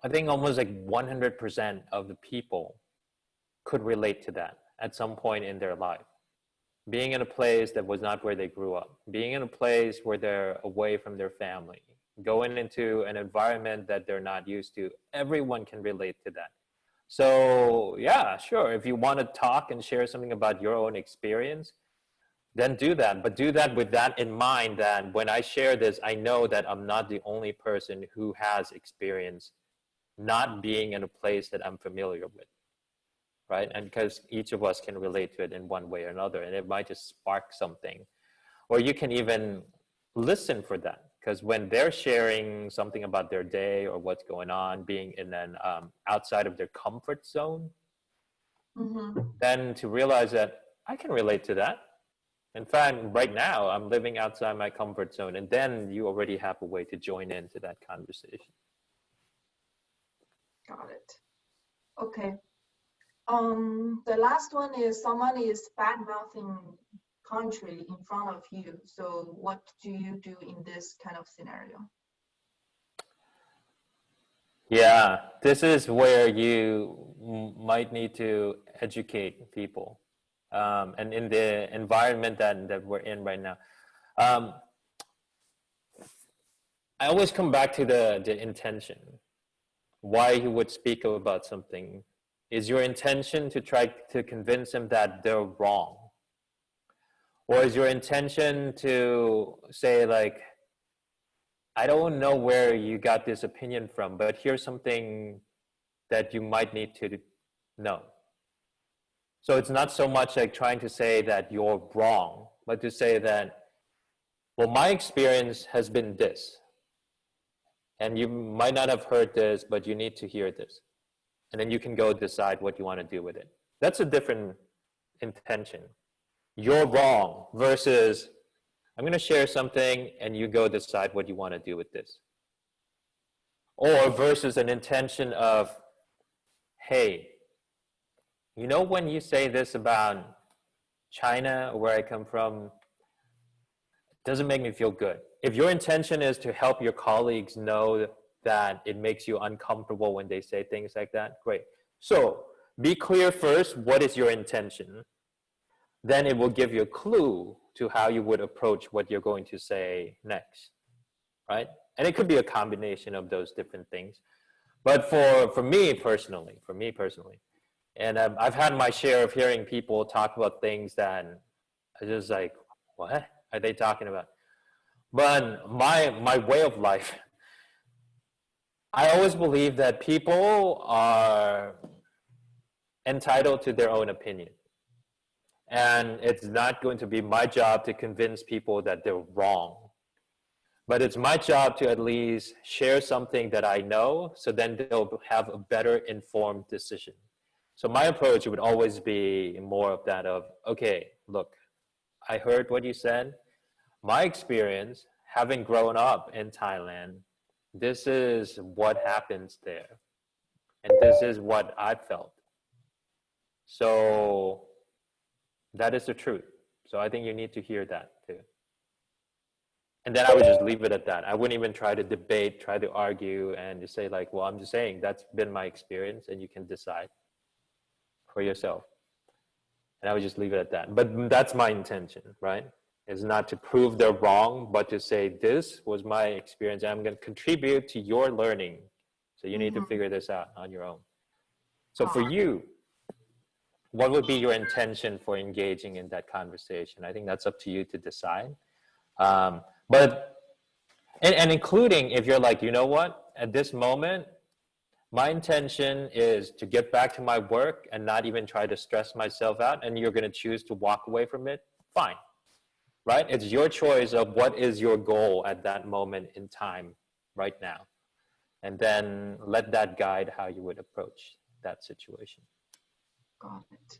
I think almost like 100% of the people could relate to that at some point in their life. Being in a place that was not where they grew up, being in a place where they're away from their family, going into an environment that they're not used to, everyone can relate to that. So yeah, sure, if you want to talk and share something about your own experience, then do that. But do that with that in mind, that when I share this, I know that I'm not the only person who has experience not being in a place that I'm familiar with. Right? And because each of us can relate to it in one way or another, and it might just spark something. Or you can even listen for that, because when they're sharing something about their day or what's going on, being in an outside of their comfort zone, then to realize that I can relate to that. In fact, right now, I'm living outside my comfort zone, and then you already have a way to join into that conversation.
Got it. Okay. The last one is someone is bad-mouthing country in front of you. So what do you do in this kind of scenario?
Yeah, this is where you might need to educate people. And in the environment that we're in right now. I always come back to the intention. Why you would speak about something. Is your intention to try to convince them that they're wrong? Or is your intention to say like, I don't know where you got this opinion from, but here's something that you might need to know. So it's not so much like trying to say that you're wrong, but to say that, well, my experience has been this. And you might not have heard this, but you need to hear this. And then you can go decide what you want to do with it. That's a different intention. You're wrong versus I'm going to share something and you go decide what you want to do with this. Or versus an intention of, hey, you know when you say this about China, where I come from, it doesn't make me feel good. If your intention is to help your colleagues know that it makes you uncomfortable when they say things like that, great. So be clear first, what is your intention? Then it will give you a clue to how you would approach what you're going to say next, right? And it could be a combination of those different things. But for me personally, and I've had my share of hearing people talk about things that I just like, what are they talking about? But my way of life, I always believe that people are entitled to their own opinion. And it's not going to be my job to convince people that they're wrong. But it's my job to at least share something that I know, so then they'll have a better informed decision. So my approach would always be more of that of, okay, look, I heard what you said. My experience, having grown up in Thailand, this is what happens there. And this is what I felt. So That is the truth. So I think you need to hear that too. And then I would just leave it at that. I wouldn't even try to debate, try to argue, and just say like, well, I'm just saying that's been my experience and you can decide for yourself. And I would just leave it at that. But that's my intention, right? Is not to prove they're wrong, but to say this was my experience. And I'm going to contribute to your learning. So you need to figure this out on your own. So for you, what would be your intention for engaging in that conversation? I think that's up to you to decide. But including if you're like, you know what, at this moment, my intention is to get back to my work and not even try to stress myself out, and you're going to choose to walk away from it, fine, right? It's your choice of what is your goal at that moment in time right now. And then let that guide how you would approach that situation.
Got it.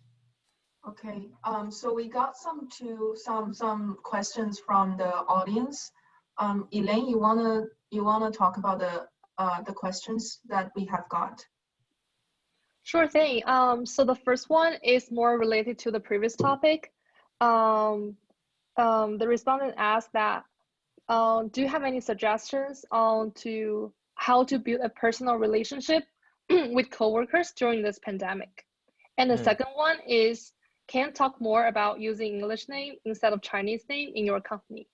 Okay, so we got some questions from the audience. Elaine, you wanna talk about the questions that we have got?
Sure thing. So the first one is more related to the previous topic. The respondent asked that, do you have any suggestions on how to build a personal relationship with coworkers during this pandemic? And the second one is, can you talk more about using English name instead of Chinese name in your company?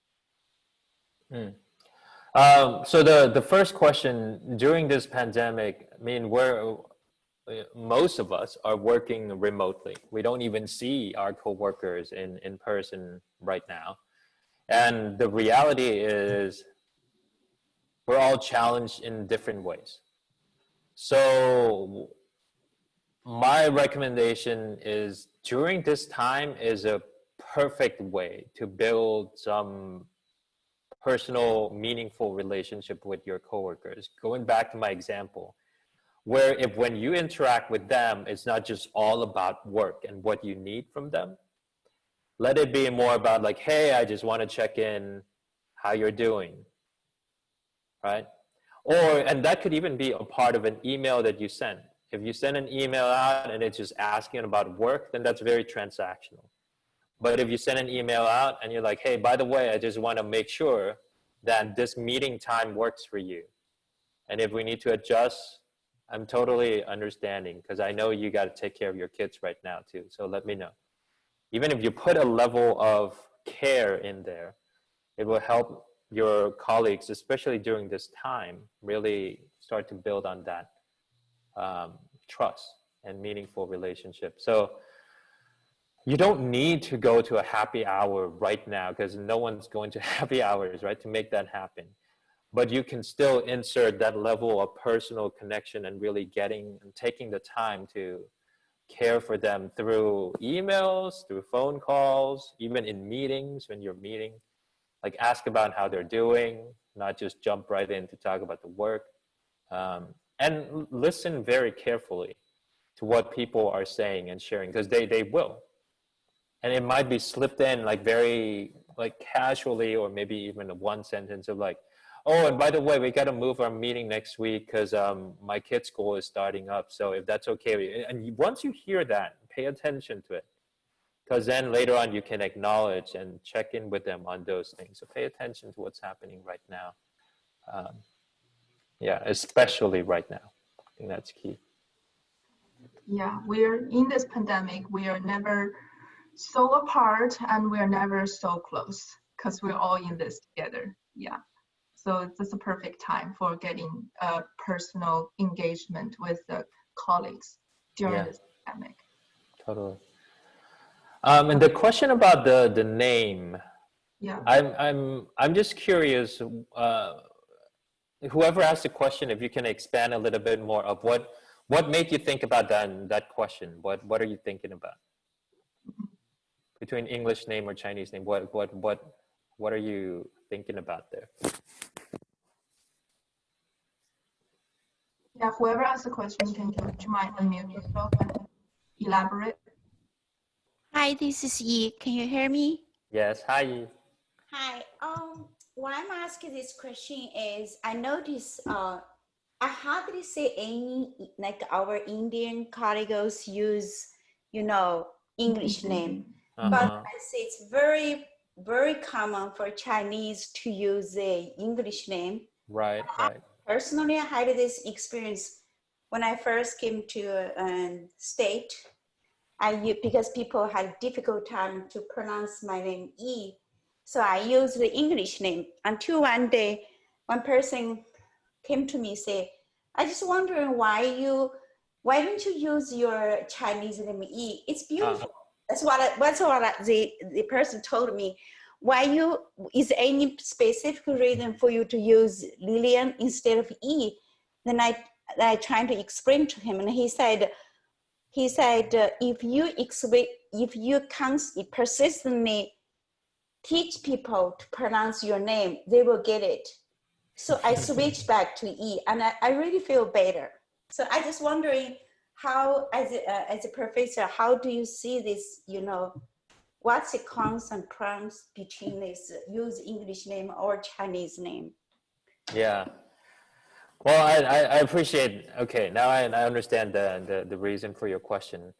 So the first question, during this pandemic, I mean, most of us are working remotely. We don't even see our coworkers in person right now. And the reality is we're all challenged in different ways. So my recommendation is during this time is a perfect way to build some personal, meaningful relationship with your coworkers. Going back to my example, where when you interact with them, it's not just all about work and what you need from them. Let it be more about like, hey, I just want to check in how you're doing, right? And that could even be a part of an email that you send. If you send an email out and it's just asking about work, then that's very transactional. But if you send an email out and you're like, hey, by the way, I just want to make sure that this meeting time works for you. And if we need to adjust, I'm totally understanding because I know you got to take care of your kids right now too. So let me know. Even if you put a level of care in there, it will help your colleagues, especially during this time, really start to build on that trust and meaningful relationship. So you don't need to go to a happy hour right now because no one's going to happy hours, right, to make that happen. But you can still insert that level of personal connection and really taking the time to care for them through emails, through phone calls, even in meetings when you're meeting. Like ask about how they're doing, not just jump right in to talk about the work. And listen very carefully to what people are saying and sharing because they will. And it might be slipped in like very like casually or maybe even one sentence of like, oh, and by the way, we got to move our meeting next week because my kid's school is starting up. So if that's okay. And once you hear that, pay attention to it. Because then later on you can acknowledge and check in with them on those things. So pay attention to what's happening right now. Yeah, especially right now. I think that's key.
Yeah, we're in this pandemic. We are never so apart and we're never so close because we're all in this together. Yeah. So it's a perfect time for getting a personal engagement with the colleagues during this pandemic.
Totally. And the question about the name,
yeah,
I'm just curious. Whoever asked the question, if you can expand a little bit more of what made you think about that question? What are you thinking about between English name or Chinese name? What are you thinking about there?
Yeah, whoever asked the question, can you mind unmute yourself and elaborate?
Hi, this is Yi. Can you hear me?
Yes, hi Yi.
Hi. Why I'm asking this question is I noticed I hardly see any like our Indian colleagues use English name. But I see it's very, very common for Chinese to use a English name.
Right, right.
Personally, I had this experience when I first came to state. Because people had difficult time to pronounce my name E, so I used the English name until one day, one person came to me and say, "I just wondering why don't you use your Chinese name E? It's beautiful." That's what the person told me. Is there any specific reason for you to use Lillian instead of E? Then I tried to explain to him, and he said, if you persistently teach people to pronounce your name, they will get it. So I switched back to E, and I really feel better. So I just wondering how, as a professor, how do you see this? What's the cons and pros between this use English name or Chinese name?
Yeah. Well, I appreciate, okay, now I understand the reason for your question.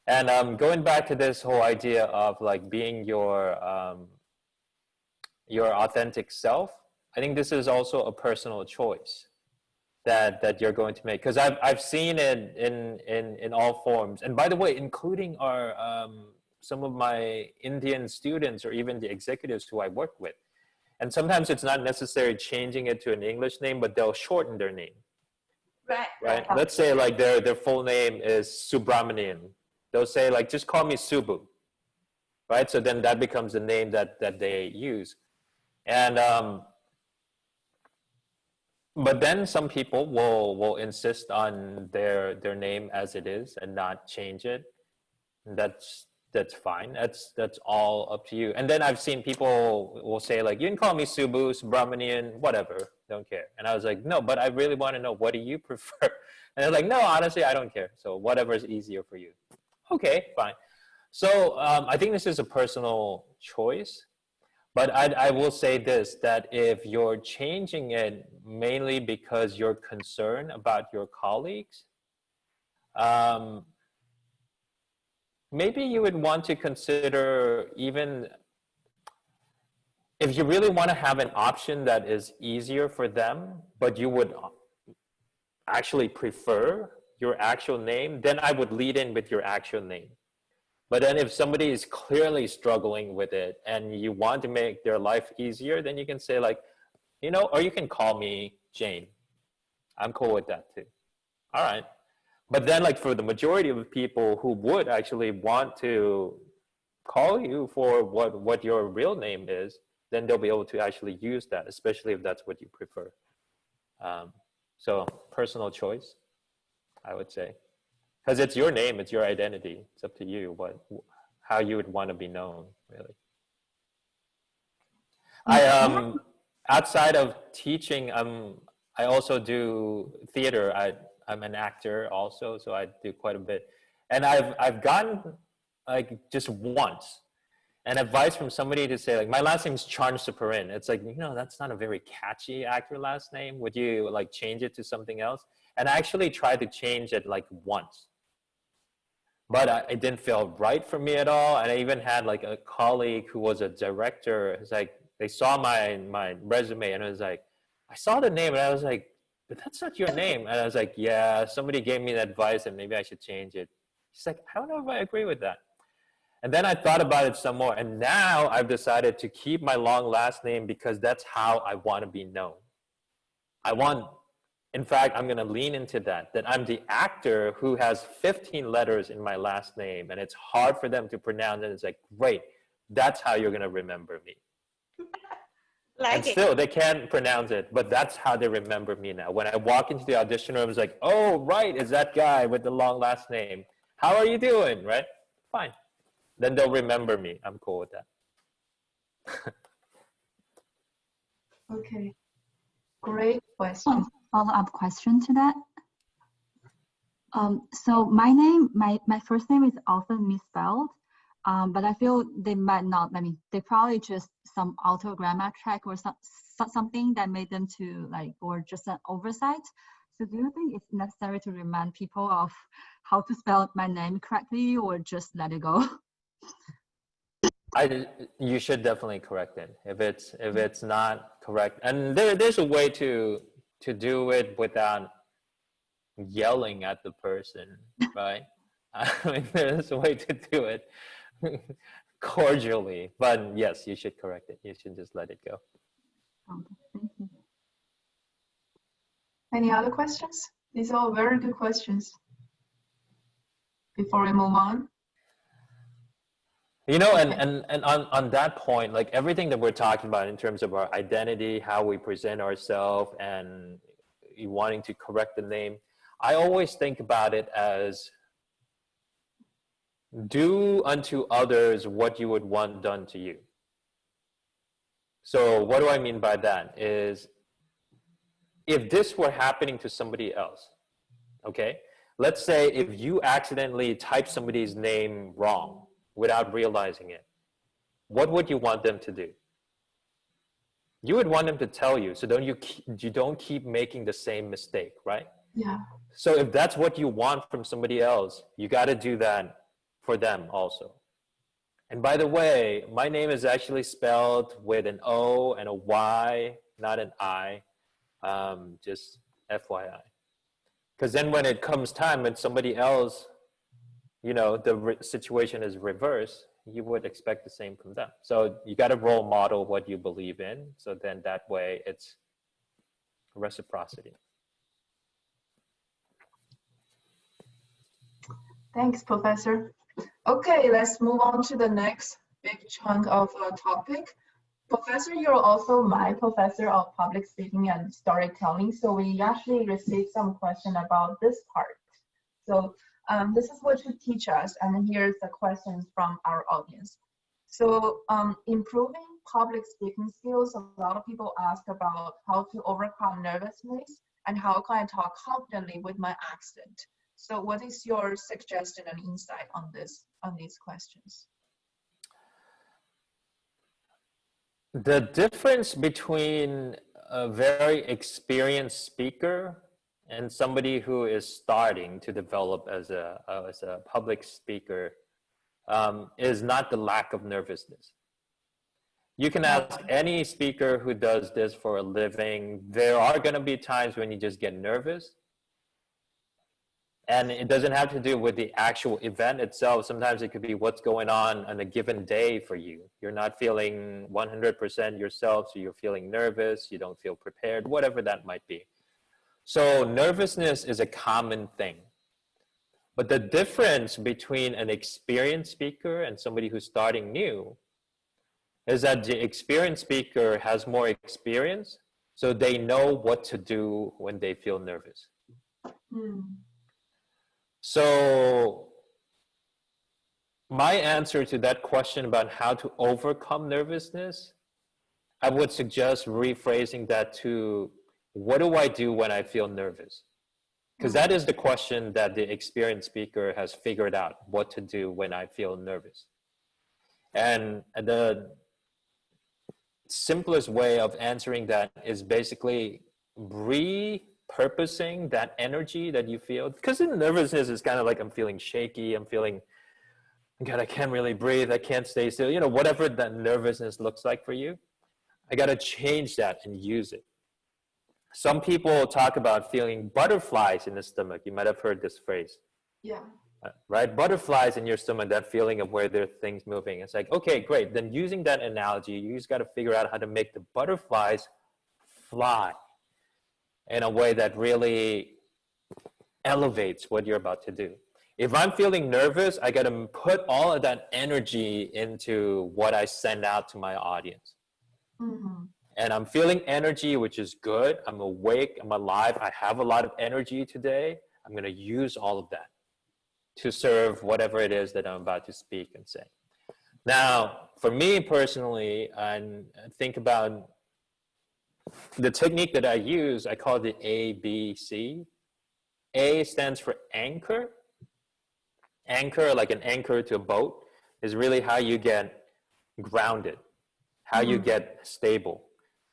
And going back to this whole idea of like being your authentic self, I think this is also a personal choice that you're going to make. Because I've seen it in all forms. And by the way, including some of my Indian students or even the executives who I work with. And sometimes it's not necessary changing it to an English name, but they'll shorten their name. Right? Let's say like their full name is Subramanian. They'll say like, just call me Subu. Right? So then that becomes the name that they use. And, but then some people will insist on their name as it is and not change it. And that's fine. That's all up to you. And then I've seen people will say like, you can call me Subu, Subramanian, whatever, don't care. And I was like, no, but I really want to know, what do you prefer? And they're like, no, honestly, I don't care. So whatever is easier for you. Okay, fine. So I think this is a personal choice, but I will say this, that if you're changing it mainly because you're concerned about your colleagues, maybe you would want to consider, even if you really want to have an option that is easier for them, but you would actually prefer your actual name, then I would lead in with your actual name. But then if somebody is clearly struggling with it and you want to make their life easier, then you can say like, or you can call me Jane. I'm cool with that too. All right. But then like for the majority of people who would actually want to call you for what your real name is, then they'll be able to actually use that, especially if that's what you prefer. So personal choice, I would say. Because it's your name, it's your identity. It's up to you how you would want to be known, really. Outside of teaching, I also do theater. I'm an actor also, so I do quite a bit. And I've gotten like just once an advice from somebody to say like, my last name is Charnsupharindr. It's like, that's not a very catchy actor last name. Would you like change it to something else? And I actually tried to change it like once, but it didn't feel right for me at all. And I even had like a colleague who was a director. It's like, they saw my resume and I was like, I saw the name and I was like, but that's not your name. And I was like, yeah, somebody gave me that advice and maybe I should change it. She's like, I don't know if I agree with that. And then I thought about it some more. And now I've decided to keep my long last name because that's how I want to be known. In fact, I'm going to lean into that I'm the actor who has 15 letters in my last name and it's hard for them to pronounce it. It's like, great, that's how you're going to remember me. And still, they can't pronounce it, but that's how they remember me now. When I walk into the audition room, it's like, oh, right, it's that guy with the long last name. How are you doing, right? Fine. Then they'll remember me. I'm cool with that.
Okay, great question.
Follow-up question to that. So my name, my first name is often misspelled. But I feel they might not, they probably just some autogrammar check or something that made them to like, or just an oversight. So do you think it's necessary to remind people of how to spell my name correctly or just let it go?
You should definitely correct it if it's not correct. And there's a way to do it without yelling at the person, right? I mean, there's a way to do it cordially, but yes, you should correct it. You should just let it go.
Okay, thank you.
Any other questions? These are all very good questions. Before we move on.
You know, and on that point, like everything that we're talking about in terms of our identity, how we present ourselves, and you wanting to correct the name, I always think about it as do unto others what you would want done to you. So what do I mean by that is, if this were happening to somebody else, okay? Let's say if you accidentally type somebody's name wrong without realizing it, what would you want them to do? You would want them to tell you, so you don't keep making the same mistake, right?
Yeah.
So if that's what you want from somebody else, you got to do that for them also. And by the way, my name is actually spelled with an O and a Y, not an I, just FYI. Because then when it comes time when somebody else, you know, the situation is reversed, you would expect the same from them. So you got to role model what you believe in. So then that way it's reciprocity.
Thanks, Professor. Okay, let's move on to the next big chunk of the topic. Professor, you're also my professor of public speaking and storytelling. So we actually received some question about this part. So this is what you teach us, and here's the questions from our audience. So improving public speaking skills, a lot of people ask about how to overcome nervousness and how can I talk confidently with my accent. So what is your suggestion and insight on these questions?
The difference between a very experienced speaker and somebody who is starting to develop as a public speaker is not the lack of nervousness. You can ask any speaker who does this for a living. There are going to be times when you just get nervous. And it doesn't have to do with the actual event itself. Sometimes it could be what's going on a given day for you. You're not feeling 100% yourself, so you're feeling nervous, you don't feel prepared, whatever that might be. So nervousness is a common thing. But the difference between an experienced speaker and somebody who's starting new is that the experienced speaker has more experience, so they know what to do when they feel nervous. So my answer to that question about how to overcome nervousness, I would suggest rephrasing that to, what do I do when I feel nervous? Because that is the question that the experienced speaker has figured out, what to do when I feel nervous. And the simplest way of answering that is basically repurposing that energy that you feel, because in nervousness is kind of like I'm feeling shaky, I'm feeling, God, I can't really breathe, I can't stay still, you know, whatever that nervousness looks like for you, I got to change that and use it. Some people talk about feeling butterflies in the stomach. You might have heard this phrase.
Yeah.
Right? Butterflies in your stomach, that feeling of where there are things moving. It's like, okay, great. Then using that analogy, you just got to figure out how to make the butterflies fly in a way that really elevates what you're about to do. If I'm feeling nervous, I got to put all of that energy into what I send out to my audience.
Mm-hmm.
And I'm feeling energy, which is good. I'm awake, I'm alive. I have a lot of energy today. I'm going to use all of that to serve whatever it is that I'm about to speak and say. Now, for me personally, I think about the technique that I use. I call it the ABC. A stands for anchor. Anchor, like an anchor to a boat, is really how you get grounded, how you get stable.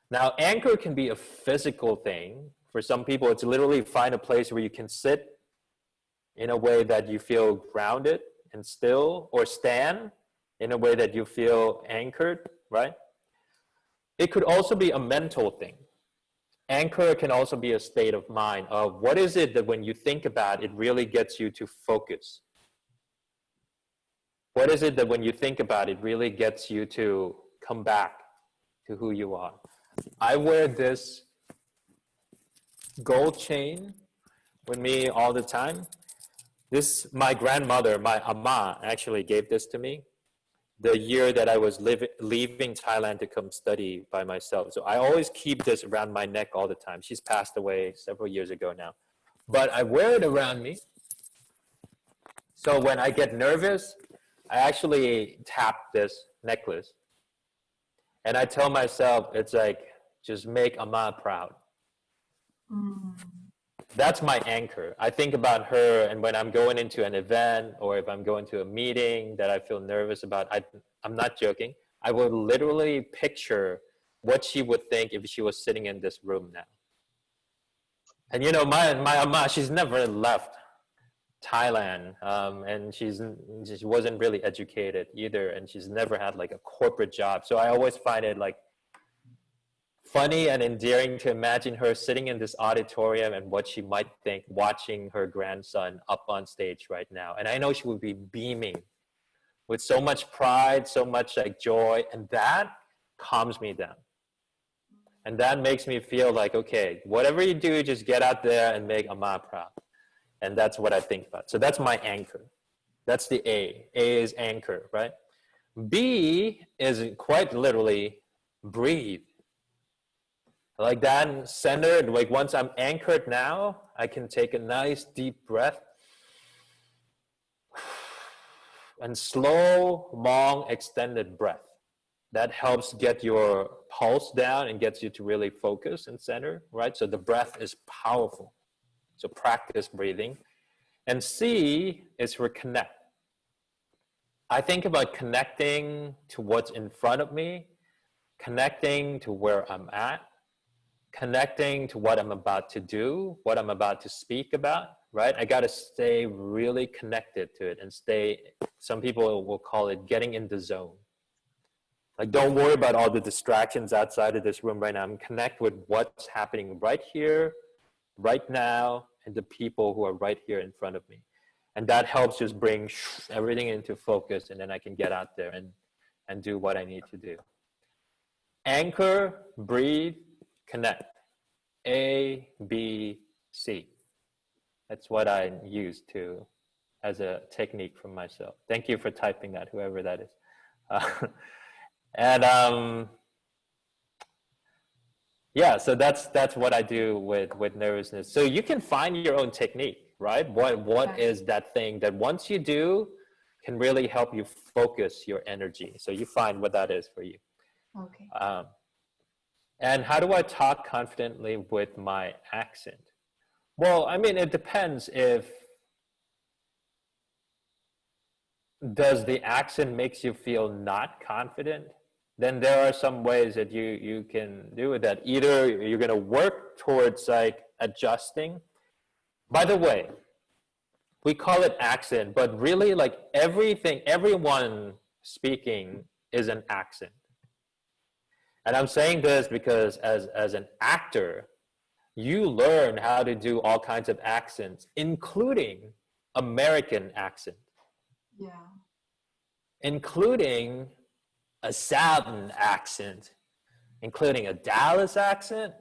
Now, anchor can be a physical thing. For some people, it's literally find a place where you can sit in a way that you feel grounded and still, or stand in a way that you feel anchored, right? It could also be a mental thing. Anchor can also be a state of mind of what is it that when you think about it really gets you to focus? What is it that when you think about it really gets you to come back to who you are? I wear this gold chain with me all the time. This, my grandmother, my ama, actually gave this to me the year that I was leaving Thailand to come study by myself. So I always keep this around my neck all the time. She's passed away several years ago now. But I wear it around me. So when I get nervous, I actually tap this necklace. And I tell myself, it's like, just make Ama proud. That's my anchor. I think about her, and when I'm going into an event or if I'm going to a meeting that I feel nervous about, I'm not joking. I would literally picture what she would think if she was sitting in this room now. And you know, my Ama, she's never left Thailand, and she wasn't really educated either, and she's never had like a corporate job. So I always find it like funny and endearing to imagine her sitting in this auditorium and what she might think watching her grandson up on stage right now. And I know she would be beaming with so much pride, so much like joy, and that calms me down. And that makes me feel like, okay, whatever you do, just get out there and make Ama proud. And that's what I think about. So that's my anchor. That's the A. A is anchor, right? B is quite literally breathe. Like that, centered, like once I'm anchored now, I can take a nice deep breath and slow, long, extended breath. That helps get your pulse down and gets you to really focus and center, right? So the breath is powerful. So practice breathing. And C is for connect. I think about connecting to what's in front of me, connecting to where I'm at, connecting to what I'm about to do, what I'm about to speak about, right? I got to stay really connected to it and stay, some people will call it getting in the zone. Like, don't worry about all the distractions outside of this room right now. I'm connect with what's happening right here, right now, and the people who are right here in front of me. And that helps just bring everything into focus, and then I can get out there and do what I need to do. Anchor, breathe, connect. A, B, C. That's what I use as a technique for myself. Thank you for typing that, whoever that is. Yeah, so that's what I do with nervousness. So you can find your own technique, right? What is that thing that once you do can really help you focus your energy? So you find what that is for you.
Okay.
And how do I talk confidently with my accent? Well, I mean, it depends does the accent makes you feel not confident? Then there are some ways that you can do with that. Either you're going to work towards like adjusting. By the way, we call it accent, but really like everyone speaking is an accent. And I'm saying this because as an actor, you learn how to do all kinds of accents, including American accent.
Yeah.
Including a Southern accent, including a Dallas accent,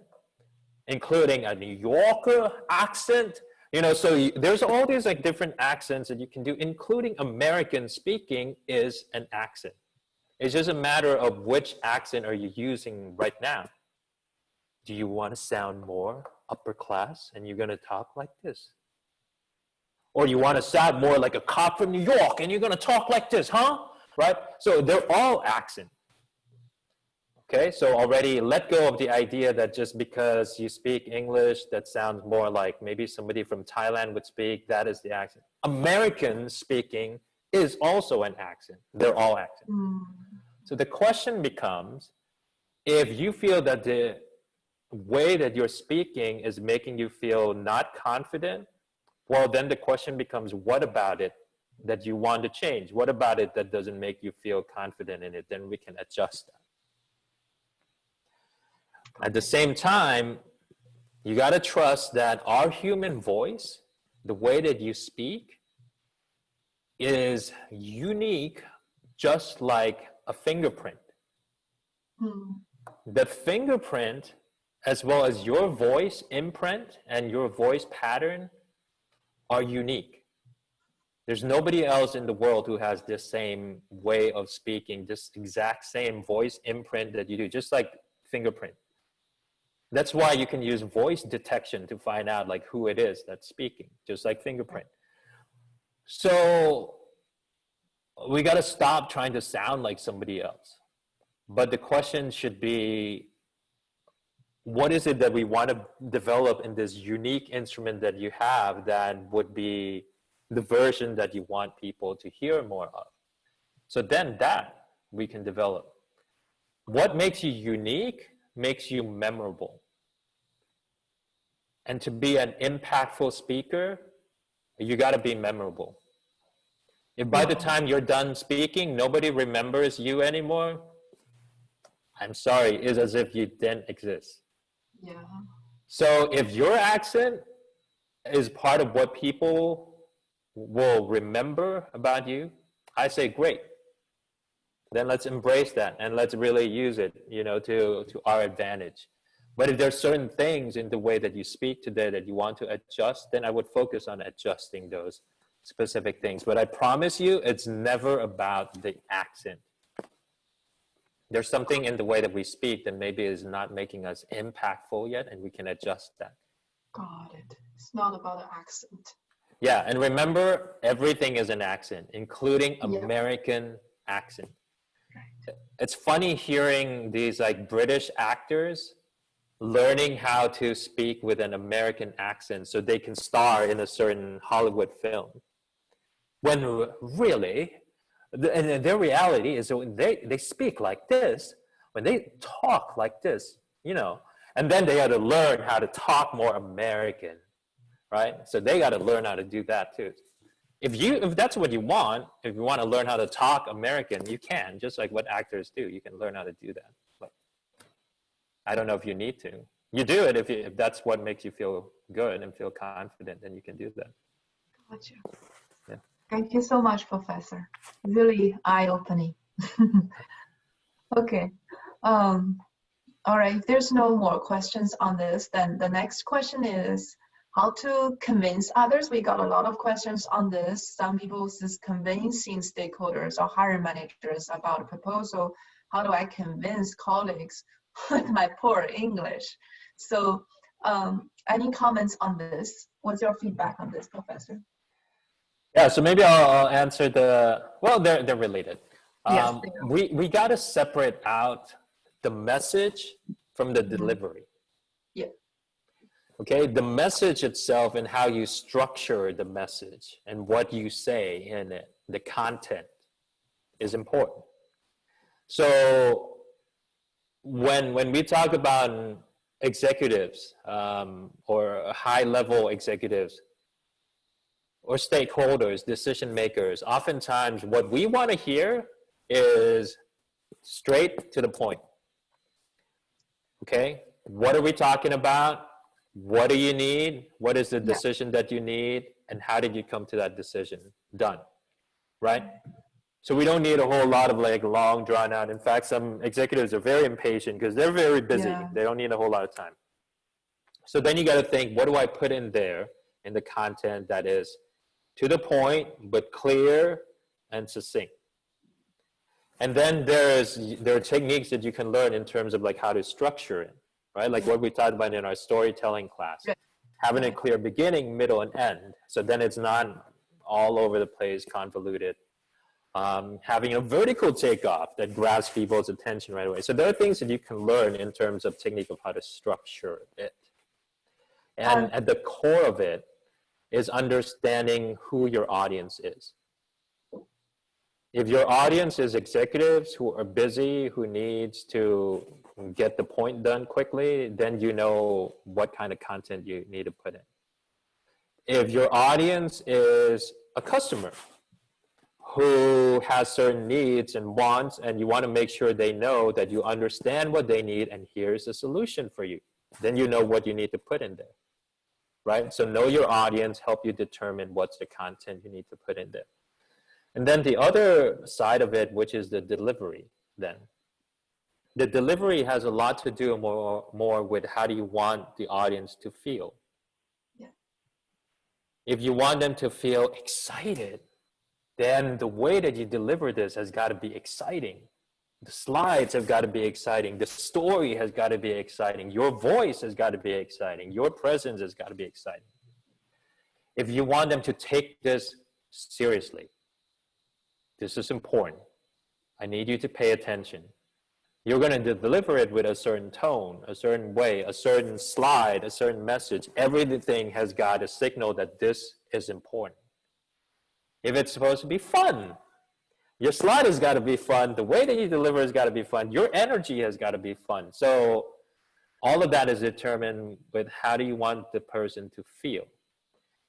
including a New Yorker accent. You know, so there's all these like different accents that you can do, including American speaking is an accent. It's just a matter of which accent are you using right now. Do you want to sound more upper class and you're going to talk like this? Or you want to sound more like a cop from New York and you're going to talk like this, huh? Right? So they're all accent. Okay, so already let go of the idea that just because you speak English that sounds more like maybe somebody from Thailand would speak, that is the accent. American speaking is also an accent. They're all accent. So the question becomes, if you feel that the way that you're speaking is making you feel not confident, well, then the question becomes, what about it that you want to change? What about it that doesn't make you feel confident in it? Then we can adjust that. At the same time, you got to trust that our human voice, the way that you speak, is unique, just like a fingerprint. The fingerprint, as well as your voice imprint and your voice pattern, are unique. There's nobody else in the world who has this same way of speaking, this exact same voice imprint that you do, just like fingerprint. That's why you can use voice detection to find out like who it is that's speaking, just like fingerprint. So we got to stop trying to sound like somebody else. But the question should be, what is it that we want to develop in this unique instrument that you have that would be the version that you want people to hear more of? So then that we can develop. What makes you unique makes you memorable. And to be an impactful speaker, you got to be memorable. If by the time you're done speaking, nobody remembers you anymore, I'm sorry, it's as if you didn't exist.
Yeah.
So if your accent is part of what people will remember about you, I say, great. Then let's embrace that and let's really use it, you know, to our advantage. But if there's certain things in the way that you speak today that you want to adjust, then I would focus on adjusting those specific things. But I promise you, it's never about the accent. There's something in the way that we speak that maybe is not making us impactful yet, and we can adjust that.
Got it. It's not about the accent.
Yeah, and remember, everything is an accent, including American accent. Right. It's funny hearing these like British actors learning how to speak with an American accent so they can star in a certain Hollywood film. When really, and their reality is when they speak like this, when they talk like this, you know, and then they got to learn how to talk more American, right? So they got to learn how to do that too. If that's what you want, if you want to learn how to talk American, you can, just like what actors do. You can learn how to do that. But I don't know if you need to. You do it if that's what makes you feel good and feel confident, then you can do that.
Gotcha.
Yeah.
Thank you so much, Professor. Really eye-opening. Okay. All right. If there's no more questions on this, then the next question is how to convince others. We got a lot of questions on this. Some people is convincing stakeholders or hiring managers about a proposal. How do I convince colleagues with my poor English? So any comments on this? What's your feedback on this, Professor?
Yeah, so maybe I'll answer well, they're related.
Yes,
we got to separate out the message from the delivery.
Yeah.
Okay, the message itself and how you structure the message and what you say in it, the content is important. So when we talk about executives or high-level executives or stakeholders, decision makers, oftentimes what we want to hear is straight to the point. Okay, what are we talking about? What do you need? What is the decision that you need? And how did you come to that decision? Done, right? So we don't need a whole lot of like long drawn out. In fact, some executives are very impatient because they're very busy. Yeah. They don't need a whole lot of time. So then you got to think, what do I put in there in the content that is to the point, but clear and succinct? And then there are techniques that you can learn in terms of like how to structure it, right? Like what we talked about in our storytelling class, having a clear beginning, middle, and end. So then it's not all over the place, convoluted. Having a vertical takeoff that grabs people's attention right away. So there are things that you can learn in terms of technique of how to structure it. And at the core of it is understanding who your audience is. If your audience is executives who are busy, who needs to get the point done quickly, then you know what kind of content you need to put in. If your audience is a customer who has certain needs and wants, and you want to make sure they know that you understand what they need and here's a solution for you. Then you know what you need to put in there, right? So know your audience, help you determine what's the content you need to put in there. And then the other side of it, which is the delivery then. The delivery has a lot to do more with how do you want the audience to feel.
Yeah.
If you want them to feel excited, then the way that you deliver this has got to be exciting. The slides have got to be exciting. The story has got to be exciting. Your voice has got to be exciting. Your presence has got to be exciting. If you want them to take this seriously, this is important. I need you to pay attention. You're going to deliver it with a certain tone, a certain way, a certain slide, a certain message. Everything has got to signal that this is important. If it's supposed to be fun, your slide has got to be fun. The way that you deliver has got to be fun. Your energy has got to be fun. So all of that is determined with how do you want the person to feel,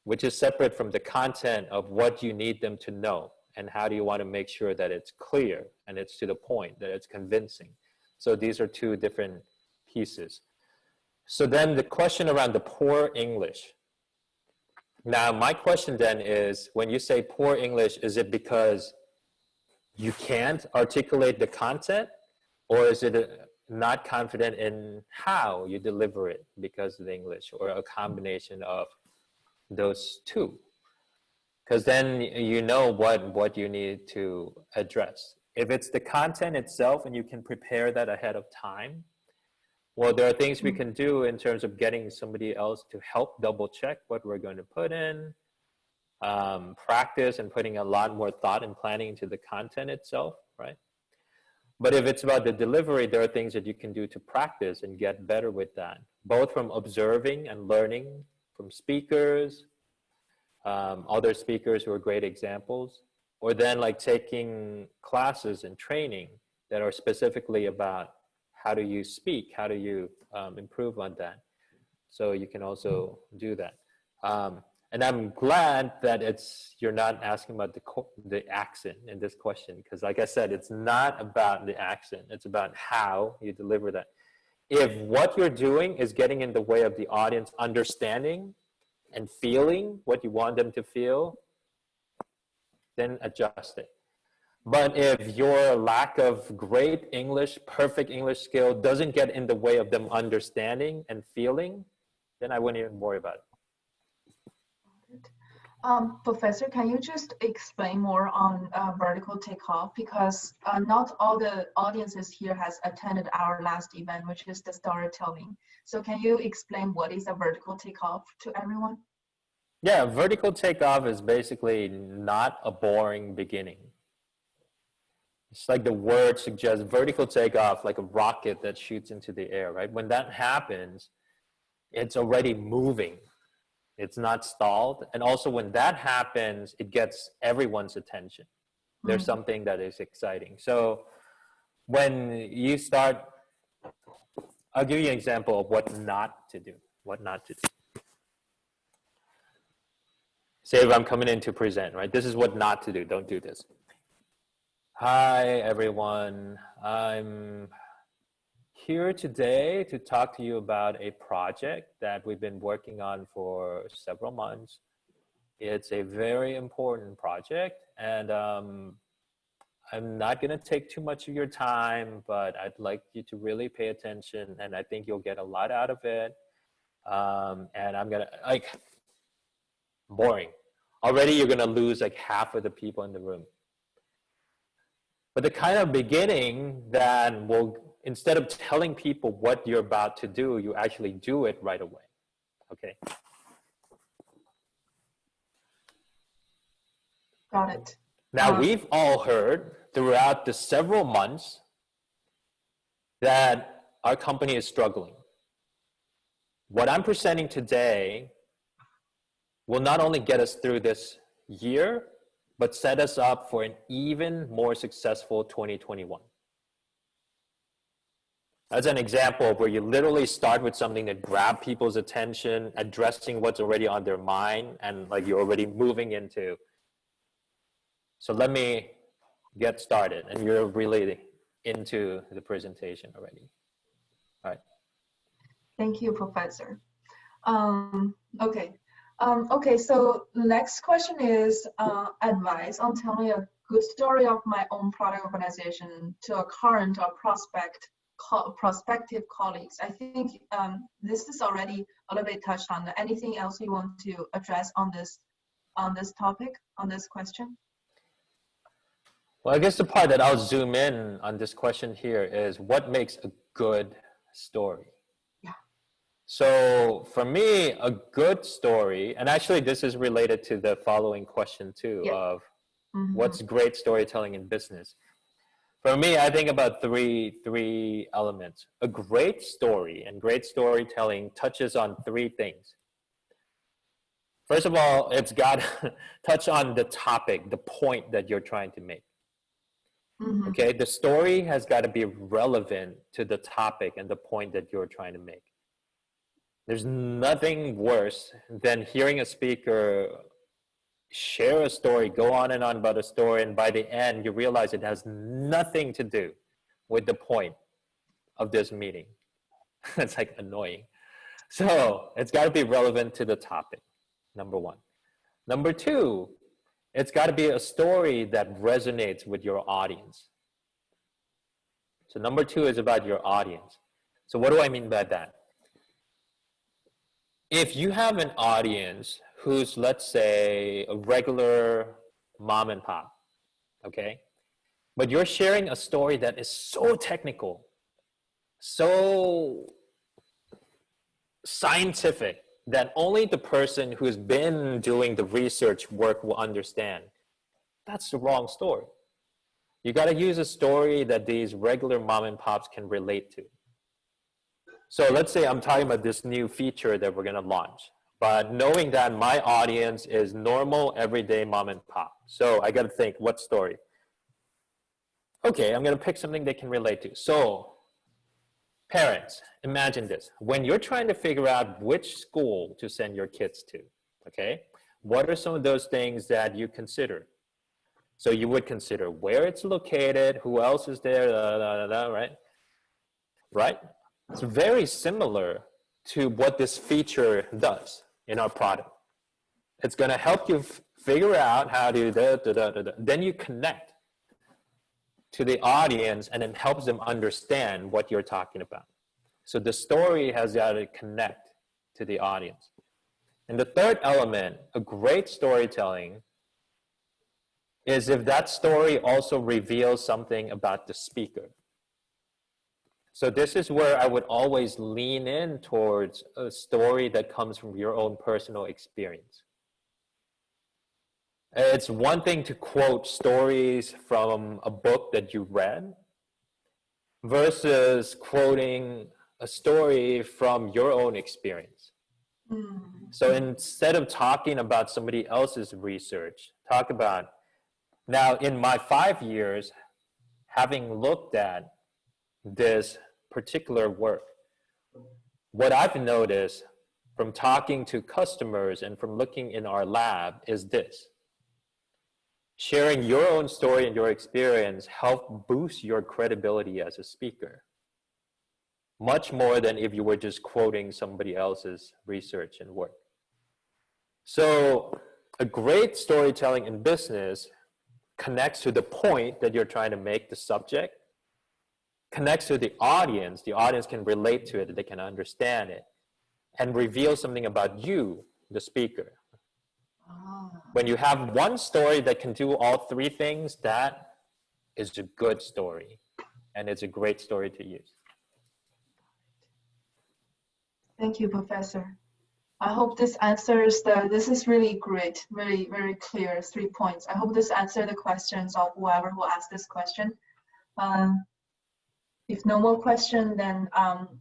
which is separate from the content of what you need them to know. And how do you want to make sure that it's clear and it's to the point, that it's convincing. So these are two different pieces. So then the question around the poor English. Now, my question then is, when you say poor English, is it because you can't articulate the content, or is it not confident in how you deliver it because of the English, or a combination of those two? Because then you know what you need to address. If it's the content itself and you can prepare that ahead of time, well, there are things we can do in terms of getting somebody else to help double check what we're going to put in, practice and putting a lot more thought and planning into the content itself, right? But if it's about the delivery, there are things that you can do to practice and get better with that, both from observing and learning from speakers, other speakers who are great examples, or then like taking classes and training that are specifically about how do you speak, how do you improve on that. So you can also do that. And I'm glad that you're not asking about the accent in this question, because like I said, it's not about the accent, it's about how you deliver that. If what you're doing is getting in the way of the audience understanding and feeling what you want them to feel, then adjust it. But if your lack of great English, perfect English skill doesn't get in the way of them understanding and feeling, then I wouldn't even worry about it.
Professor, can you just explain more on vertical takeoff? Because not all the audiences here has attended our last event, which is the storytelling. So can you explain what is a vertical takeoff to everyone?
Yeah, vertical takeoff is basically not a boring beginning. It's like the word suggests, vertical takeoff, like a rocket that shoots into the air, right? When that happens, it's already moving. It's not stalled. And also when that happens, it gets everyone's attention. There's something that is exciting. So when you start, I'll give you an example of what not to do, Say if I'm coming in to present, right? This is what not to do, don't do this. Hi, everyone. I'm here today to talk to you about a project that we've been working on for several months. It's a very important project, and I'm not going to take too much of your time, but I'd like you to really pay attention, and I think you'll get a lot out of it. And I'm going to, like, boring. Already you're going to lose like half of the people in the room. But the kind of beginning that will, instead of telling people what you're about to do, you actually do it right away, okay?
Got it.
Now, we've all heard throughout the several months that our company is struggling. What I'm presenting today will not only get us through this year, but set us up for an even more successful 2021. That's an example where you literally start with something that grabs people's attention, addressing what's already on their mind, and like you're already moving into So let me get started, and you're really into the presentation already. All right.
Thank you, Professor. Okay, so the next question is advice on telling a good story of my own product organization to a current or prospective colleagues. I think this is already a little bit touched on. Anything else you want to address on this topic, on this question?
Well, I guess the part that I'll zoom in on this question here is what makes a good story?
Yeah.
So for me, a good story, and actually this is related to the following question too,
yeah.
of what's great storytelling in business? For me, I think about three elements. A great story and great storytelling touches on three things. First of all, it's got to touch on the topic, the point that you're trying to make. Okay, the story has got to be relevant to the topic and the point that you're trying to make. There's nothing worse than hearing a speaker share a story, go on and on about a story, and by the end, you realize it has nothing to do with the point of this meeting. It's like annoying. So it's got to be relevant to the topic, number one. Number two, it's got to be a story that resonates with your audience. So number two is about your audience. So what do I mean by that? If you have an audience who's, let's say, a regular mom and pop, okay? But you're sharing a story that is so technical, so scientific, that only the person who's been doing the research work will understand. That's the wrong story. You got to use a story that these regular mom and pops can relate to. So let's say I'm talking about this new feature that we're going to launch, but knowing that my audience is normal, everyday mom and pop. So I got to think, what story? Okay, I'm going to pick something they can relate to. So parents, imagine this. When you're trying to figure out which school to send your kids to, okay, what are some of those things that you consider? So you would consider where it's located, who else is there, right? Right? It's very similar to what this feature does in our product. It's going to help you figure out how to then you connect to the audience, and it helps them understand what you're talking about. So the story has got to connect to the audience. And the third element, a great storytelling, is if that story also reveals something about the speaker. So this is where I would always lean in towards a story that comes from your own personal experience. It's one thing to quote stories from a book that you read versus quoting a story from your own experience. So instead of talking about somebody else's research, talk about, now in my 5 years, having looked at this particular work, what I've noticed from talking to customers and from looking in our lab is this. Sharing your own story and your experience help boost your credibility as a speaker, much more than if you were just quoting somebody else's research and work. So a great storytelling in business connects to the point that you're trying to make, the subject, connects to the audience can relate to it, they can understand it, and reveal something about you, the speaker. When you have one story that can do all three things, that is a good story, and it's a great story to use.
Thank you, Professor. I hope this answers this is really great, really very clear, 3 points. I hope this answers the questions of whoever who asked this question. If no more question, then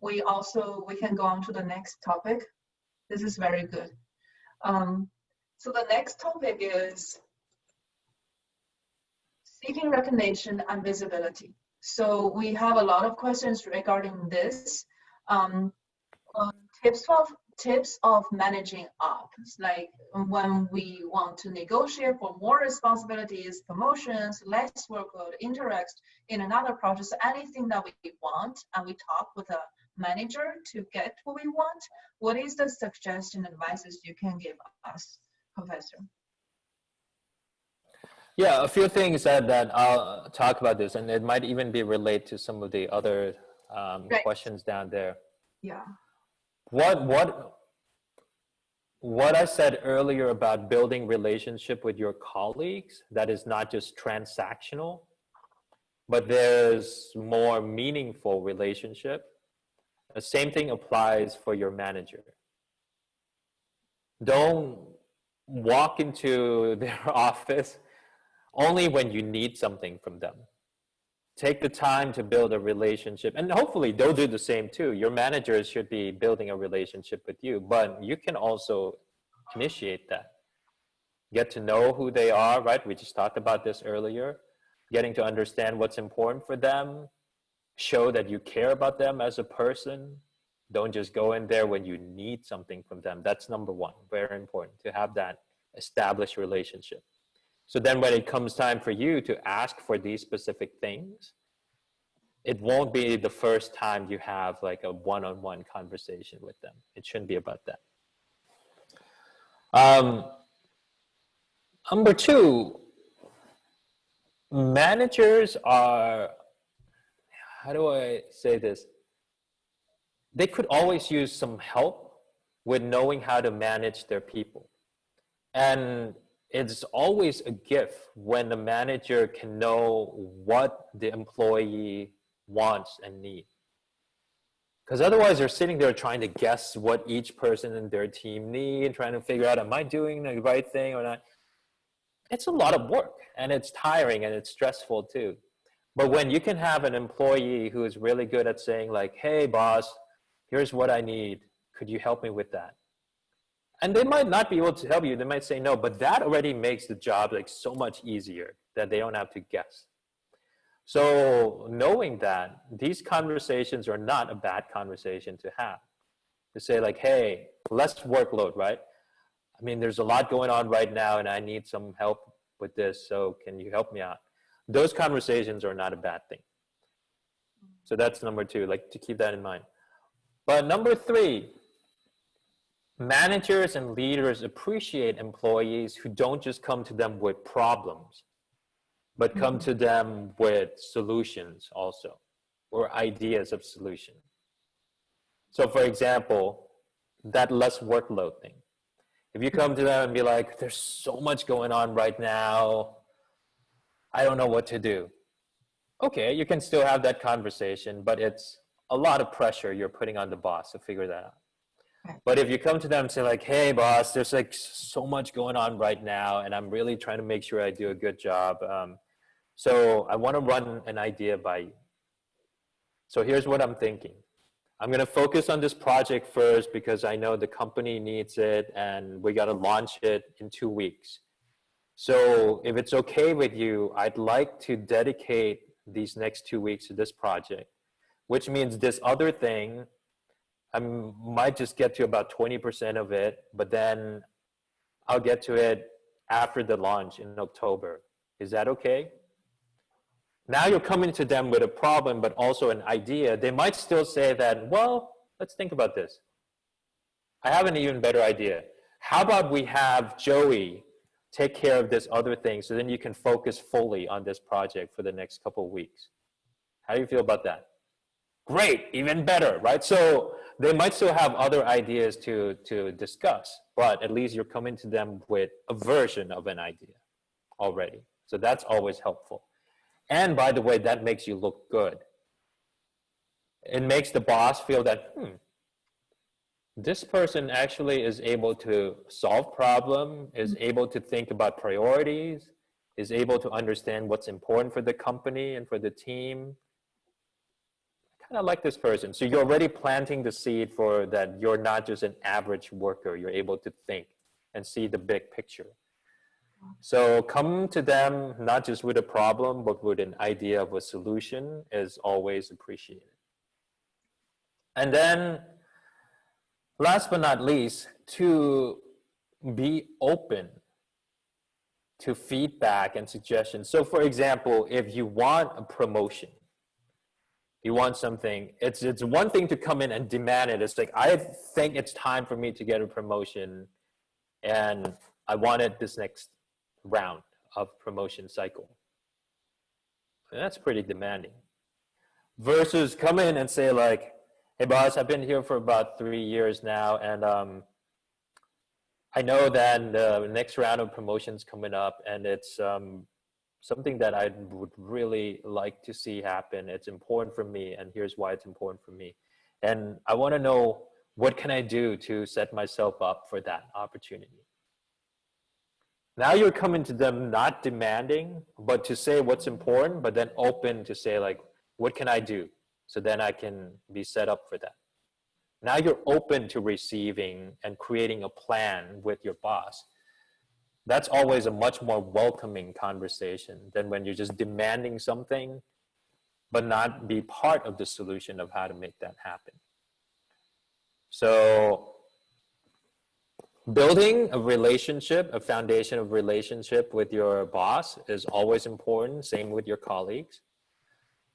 we can go on to the next topic. This is very good. So the next topic is seeking recognition and visibility. So we have a lot of questions regarding this. tips of managing up, like when we want to negotiate for more responsibilities, promotions, less workload, interact in another project, anything that we want, and we talk with a manager to get what we want. What is the suggestion advices you can give us, Professor?
Yeah, a few things that I'll talk about this, and it might even be related to some of the other questions down there.
Yeah.
What I said earlier about building relationship with your colleagues, that is not just transactional, but there's more meaningful relationship. The same thing applies for your manager. Don't walk into their office only when you need something from them. Take the time to build a relationship, and hopefully they'll do the same too. Your managers should be building a relationship with you, but you can also initiate that. Get to know who they are, right? We just talked about this earlier. Getting to understand what's important for them. Show that you care about them as a person. Don't just go in there when you need something from them. That's number one, very important, to have that established relationship. So then when it comes time for you to ask for these specific things, it won't be the first time you have like a one-on-one conversation with them. It shouldn't be about that. Number two, managers are, how do I say this? They could always use some help with knowing how to manage their people. And it's always a gift when the manager can know what the employee wants and needs. Because otherwise they're sitting there trying to guess what each person in their team need, trying to figure out, am I doing the right thing or not? It's a lot of work, and it's tiring, and it's stressful too. But when you can have an employee who is really good at saying like, hey boss, here's what I need. Could you help me with that? And they might not be able to help you. They might say no, but that already makes the job like so much easier that they don't have to guess. So knowing that, these conversations are not a bad conversation to have. To say like, hey, less workload, right? I mean, there's a lot going on right now and I need some help with this. So can you help me out? Those conversations are not a bad thing. So that's number two, like to keep that in mind. But number three, managers and leaders appreciate employees who don't just come to them with problems, but come to them with solutions also, or ideas of solution. So for example, that less workload thing. If you come to them and be like, there's so much going on right now, I don't know what to do. Okay, you can still have that conversation, but it's a lot of pressure you're putting on the boss to figure that out. But if you come to them and say like, hey boss, there's like so much going on right now and I'm really trying to make sure I do a good job. So I want to run an idea by you. So here's what I'm thinking. I'm going to focus on this project first because I know the company needs it and we got to launch it in 2 weeks. So if it's okay with you, I'd like to dedicate these next 2 weeks to this project, which means this other thing, I might just get to about 20% of it, but then I'll get to it after the launch in October. Is that okay? Now you're coming to them with a problem, but also an idea. They might still say that, well, let's think about this. I have an even better idea. How about we have Joey take care of this other thing so then you can focus fully on this project for the next couple of weeks. How do you feel about that? Great, even better, right? So they might still have other ideas to discuss, but at least you're coming to them with a version of an idea already. So that's always helpful. And by the way, that makes you look good. It makes the boss feel that, this person actually is able to solve problems, is able to think about priorities, is able to understand what's important for the company and for the team. I kind of like this person. So you're already planting the seed for that you're not just an average worker. You're able to think and see the big picture. So come to them not just with a problem, but with an idea of a solution is always appreciated. And then last but not least, to be open to feedback and suggestions. So for example, if you want a promotion, you want something, it's one thing to come in and demand it. It's like, I think it's time for me to get a promotion and I want it this next round of promotion cycle. And that's pretty demanding. Versus come in and say like, hey boss, I've been here for about 3 years now, and I know that the next round of promotions coming up, and it's something that I would really like to see happen. It's important for me, and here's why it's important for me. And I want to know, what can I do to set myself up for that opportunity? Now you're coming to them not demanding, but to say what's important, but then open to say like, what can I do? So then I can be set up for that. Now you're open to receiving and creating a plan with your boss. That's always a much more welcoming conversation than when you're just demanding something, but not be part of the solution of how to make that happen. So building a relationship, a foundation of relationship with your boss is always important. Same with your colleagues.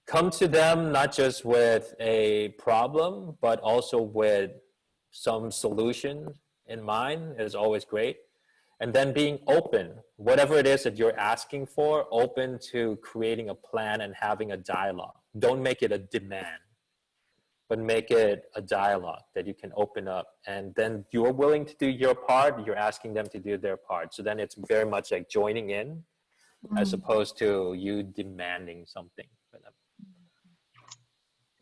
Come to them not just with a problem, but also with some solution in mind is always great. And then being open, whatever it is that you're asking for, open to creating a plan and having a dialogue. Don't make it a demand, but make it a dialogue that you can open up. And then you're willing to do your part, you're asking them to do their part. So then it's very much like joining in as opposed to you demanding something for them.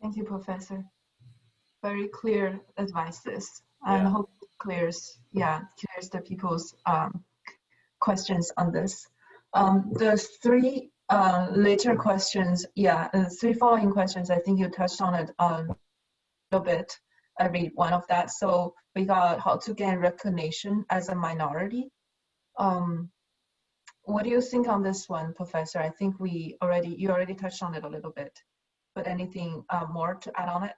Thank you, Professor. Very clear advices. And I hope it clears the people's questions on this. The three later questions, the three following questions, I think you touched on it a little bit. I read one of that. So we got how to gain recognition as a minority. What do you think on this one, Professor? I think you already touched on it a little bit. But anything more to add on it?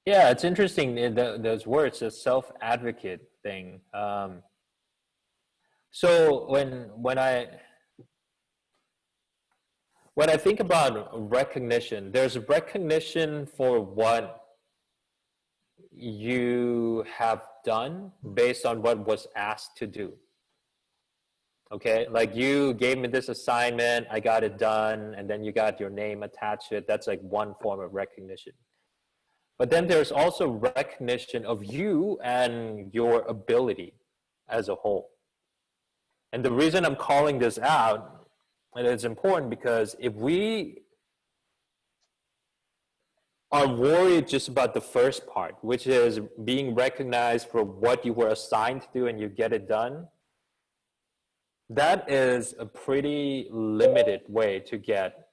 Yeah, it's interesting, those words, the self-advocate thing. So when I think about recognition, there's recognition for what you have done based on what was asked to do. Okay, like you gave me this assignment, I got it done, and then you got your name attached to it. That's like one form of recognition. But then there's also recognition of you and your ability as a whole. And the reason I'm calling this out, and it's important because if we are worried just about the first part, which is being recognized for what you were assigned to do and you get it done, that is a pretty limited way to get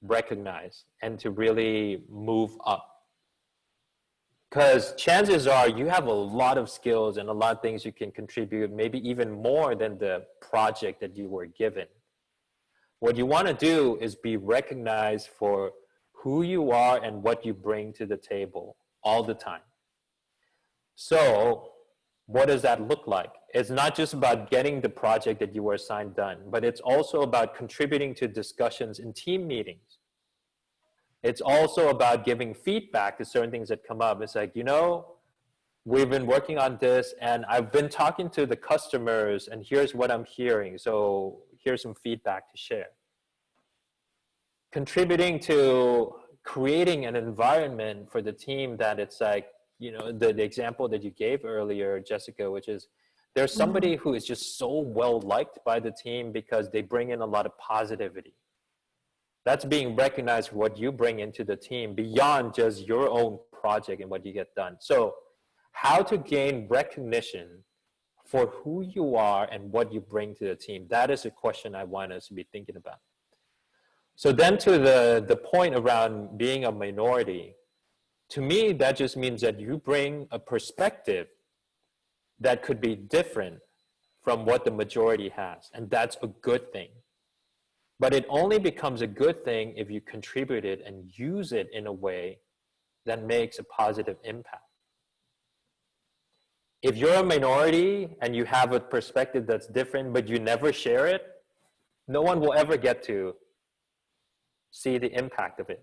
recognized and to really move up. Because chances are you have a lot of skills and a lot of things you can contribute, maybe even more than the project that you were given. What you want to do is be recognized for who you are and what you bring to the table all the time. So what does that look like? It's not just about getting the project that you were assigned done, but it's also about contributing to discussions in team meetings. It's also about giving feedback to certain things that come up. It's like, you know, we've been working on this and I've been talking to the customers and here's what I'm hearing. So here's some feedback to share. Contributing to creating an environment for the team that it's like, you know, the example that you gave earlier, Jessica, which is there's somebody who is just so well liked by the team because they bring in a lot of positivity. That's being recognized for what you bring into the team beyond just your own project and what you get done. So how to gain recognition for who you are and what you bring to the team, that is a question I want us to be thinking about. So then to the point around being a minority, to me, that just means that you bring a perspective that could be different from what the majority has. And that's a good thing. But it only becomes a good thing if you contribute it and use it in a way that makes a positive impact. if you're a minority and you have a perspective that's different, but you never share it, no one will ever get to see the impact of it.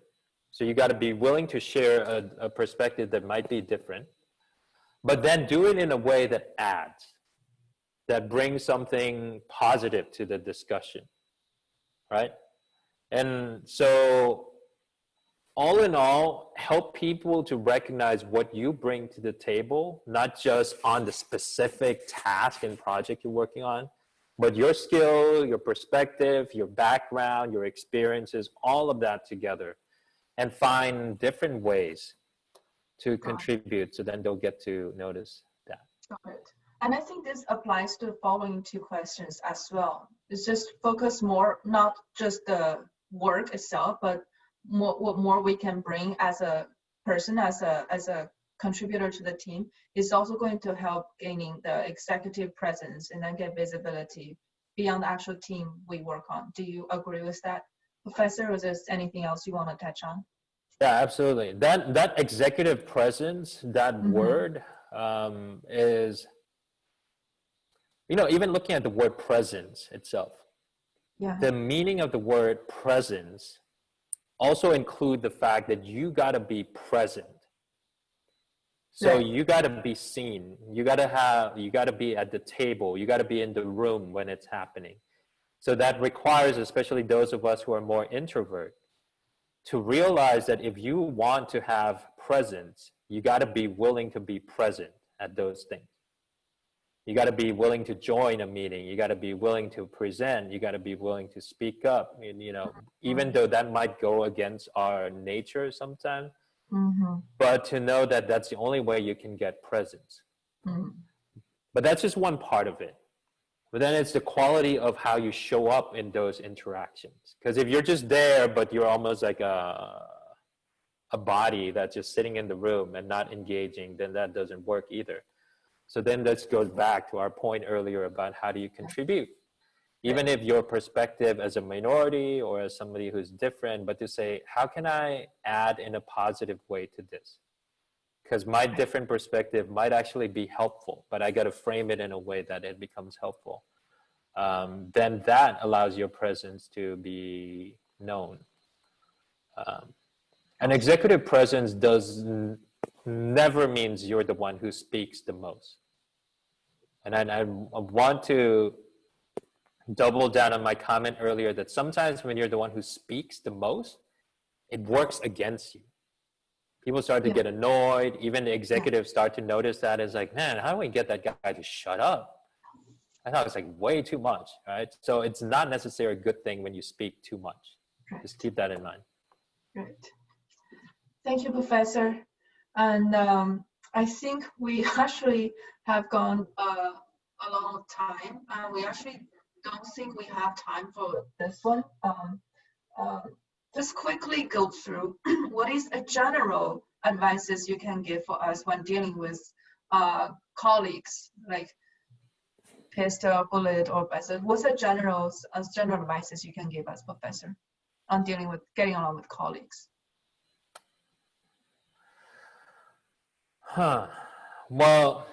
So you got to be willing to share a perspective that might be different, but then do it in a way that adds, that brings something positive to the discussion, right? And so all in all, help people to recognize what you bring to the table, not just on the specific task and project you're working on, but your skill, your perspective, your background, your experiences, all of that together, and find different ways to contribute, so then they'll get to notice that.
Got it. And I think this applies to the following two questions as well. It's just focus more, not just the work itself, but what more we can bring as a person, as a contributor to the team, is also going to help gaining the executive presence and then get visibility beyond the actual team we work on. Do you agree with that, Professor? Or is there anything else you want to touch on?
Yeah, absolutely. That executive presence, that word is, you know, even looking at the word presence itself, the meaning of the word presence also include the fact that you got to be present. So you got to be seen. You got to be at the table. You got to be in the room when it's happening. So that requires, especially those of us who are more introvert, to realize that if you want to have presence, you got to be willing to be present at those things. You got to be willing to join a meeting. You got to be willing to present. You got to be willing to speak up. And, you know, even though that might go against our nature sometimes, but to know that that's the only way you can get presence. But that's just one part of it. But then it's the quality of how you show up in those interactions. Because if you're just there, but you're almost like a body that's just sitting in the room and not engaging, then that doesn't work either. So then this goes back to our point earlier about how do you contribute? Even if your perspective as a minority or as somebody who's different, but to say, how can I add in a positive way to this? Because my different perspective might actually be helpful, but I got to frame it in a way that it becomes helpful. Then that allows your presence to be known. An executive presence never means you're the one who speaks the most. And I want to double down on my comment earlier that sometimes when you're the one who speaks the most, it works against you. People start to get annoyed. Even the executives start to notice that. It's like, man, how do we get that guy to shut up? I thought it was like way too much, right? So it's not necessarily a good thing when you speak too much. Just keep that in mind.
Great. Thank you, Professor. And I think we actually have gone a long time. We actually don't think we have time for this one. Just quickly go through what is a general advices you can give for us when dealing with colleagues, like pistol, bullet, or buzzer. What's a general advices you can give us, Professor, on getting along with colleagues?
Well,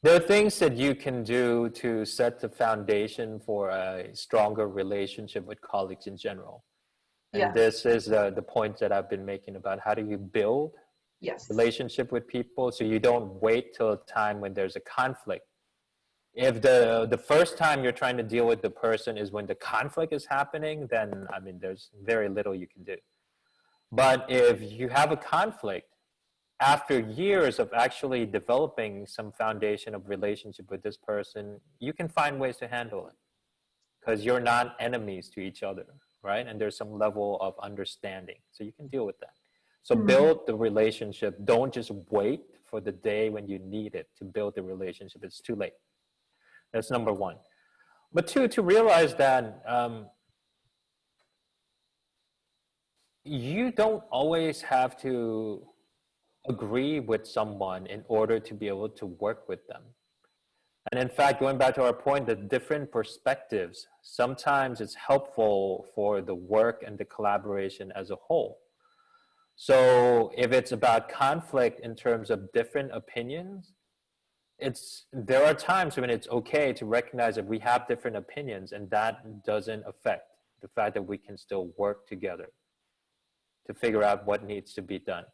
there are things that you can do to set the foundation for a stronger relationship with colleagues in general. And this is the point that I've been making about how do you build relationship with people so you don't wait till a time when there's a conflict. If the first time you're trying to deal with the person is when the conflict is happening, then I mean, there's very little you can do. But if you have a conflict, after years of actually developing some foundation of relationship with this person, you can find ways to handle it because you're not enemies to each other, right? And there's some level of understanding, so you can deal with that. So build the relationship. Don't just wait for the day when you need it to build the relationship. It's too late. That's number one. But two, to realize that you don't always have to agree with someone in order to be able to work with them. And in fact, going back to our point, the different perspectives, sometimes it's helpful for the work and the collaboration as a whole. So if it's about conflict in terms of different opinions, there are times when it's okay to recognize that we have different opinions, and that doesn't affect the fact that we can still work together to figure out what needs to be done.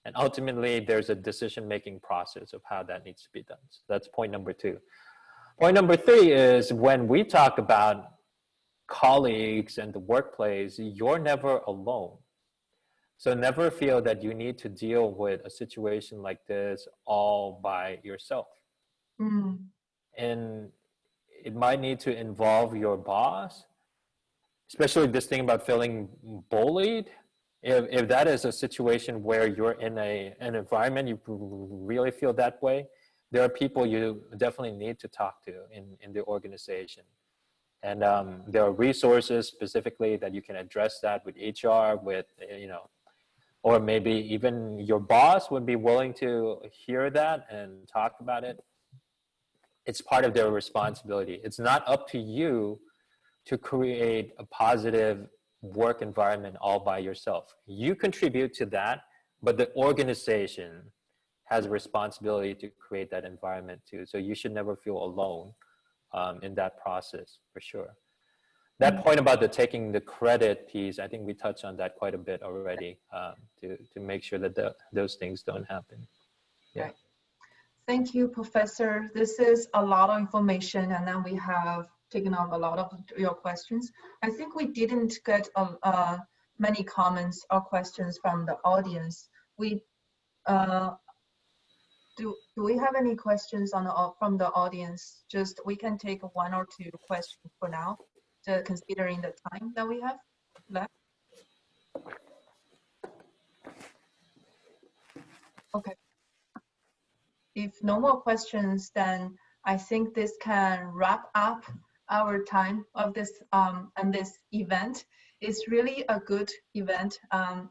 And ultimately, there's a decision-making process of how that needs to be done. So that's point number 2. Point number 3 is when we talk about colleagues and the workplace, you're never alone. So never feel that you need to deal with a situation like this all by yourself. And it might need to involve your boss, especially this thing about feeling bullied. If that is a situation where you're in an environment you really feel that way, there are people you definitely need to talk to in the organization. And there are resources specifically that you can address that with HR, with, or maybe even your boss would be willing to hear that and talk about it. It's part of their responsibility. It's not up to you to create a positive work environment all by yourself. You contribute to that, but the organization has a responsibility to create that environment too. So you should never feel alone in that process, for sure. That point about the taking the credit piece, I think we touched on that quite a bit already, to make sure that those things don't happen. Yeah.
Right. Thank you, Professor. This is a lot of information, and then we have taken up a lot of your questions. I think we didn't get many comments or questions from the audience. Do we have any questions from the audience? Just we can take 1 or 2 questions for now, considering the time that we have left. Okay. If no more questions, then I think this can wrap up our time of this and this event. It's really a good event, and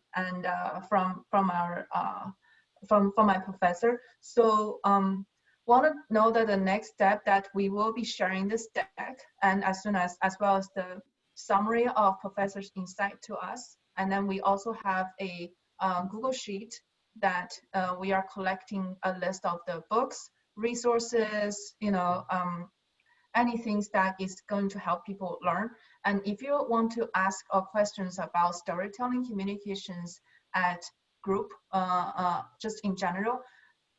from my professor. So want to know that the next step that we will be sharing this deck, and as well as the summary of professor's insight to us, and then we also have a Google Sheet that we are collecting a list of the books, resources, anything that is going to help people learn. And if you want to ask questions about storytelling communications at group, just in general,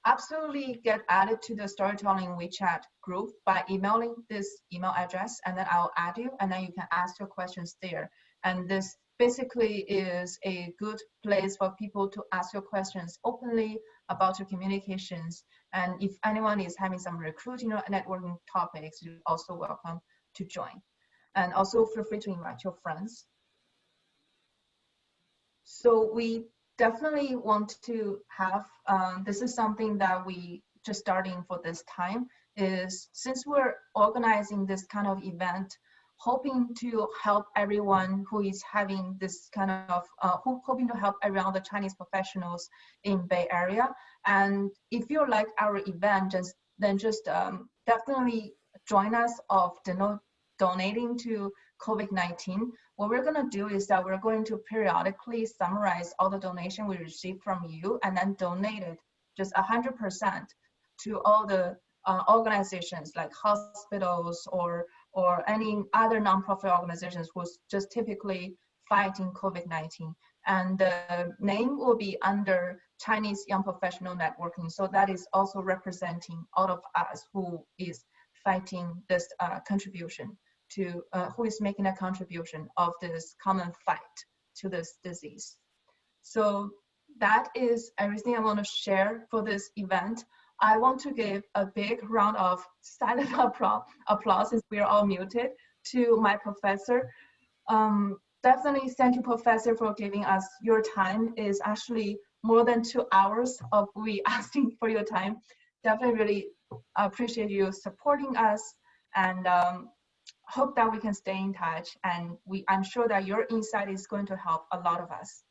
absolutely get added to the storytelling WeChat group by emailing this email address, and then I'll add you, and then you can ask your questions there. And this basically is a good place for people to ask your questions openly about your communications. And if anyone is having some recruiting or networking topics, you're also welcome to join. And also feel free to invite your friends. So we definitely want to have, this is something that we just starting for this time, is since we're organizing this kind of event, hoping to help everyone who is having this kind of, hoping to help around the Chinese professionals in Bay Area. And if you like our event, then just definitely join us of donating to COVID-19. What we're gonna do is that we're going to periodically summarize all the donation we received from you and then donate it just 100% to all the organizations like hospitals or any other nonprofit organizations who's just typically fighting COVID-19. And the name will be under Chinese Young Professional Networking. So that is also representing all of us who is fighting this contribution to, who is making a contribution of this common fight to this disease. So that is everything I want to share for this event. I want to give a big round of silent applause since we are all muted to my professor. Definitely thank you, Professor, for giving us your time. It's actually more than 2 hours of we asking for your time. Definitely really appreciate you supporting us, and hope that we can stay in touch. And I'm sure that your insight is going to help a lot of us.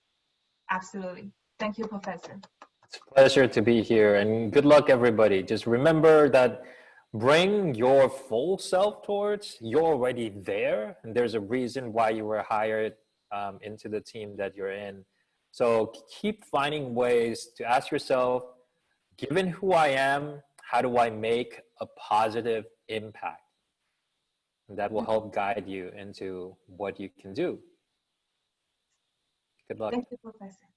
Absolutely. Thank you, Professor.
It's a pleasure to be here, and good luck, everybody. Just remember that bring your full self towards, you're already there, and there's a reason why you were hired into the team that you're in. So keep finding ways to ask yourself, given who I am, how do I make a positive impact? And that will help guide you into what you can do. Good luck.
Thank you, Professor.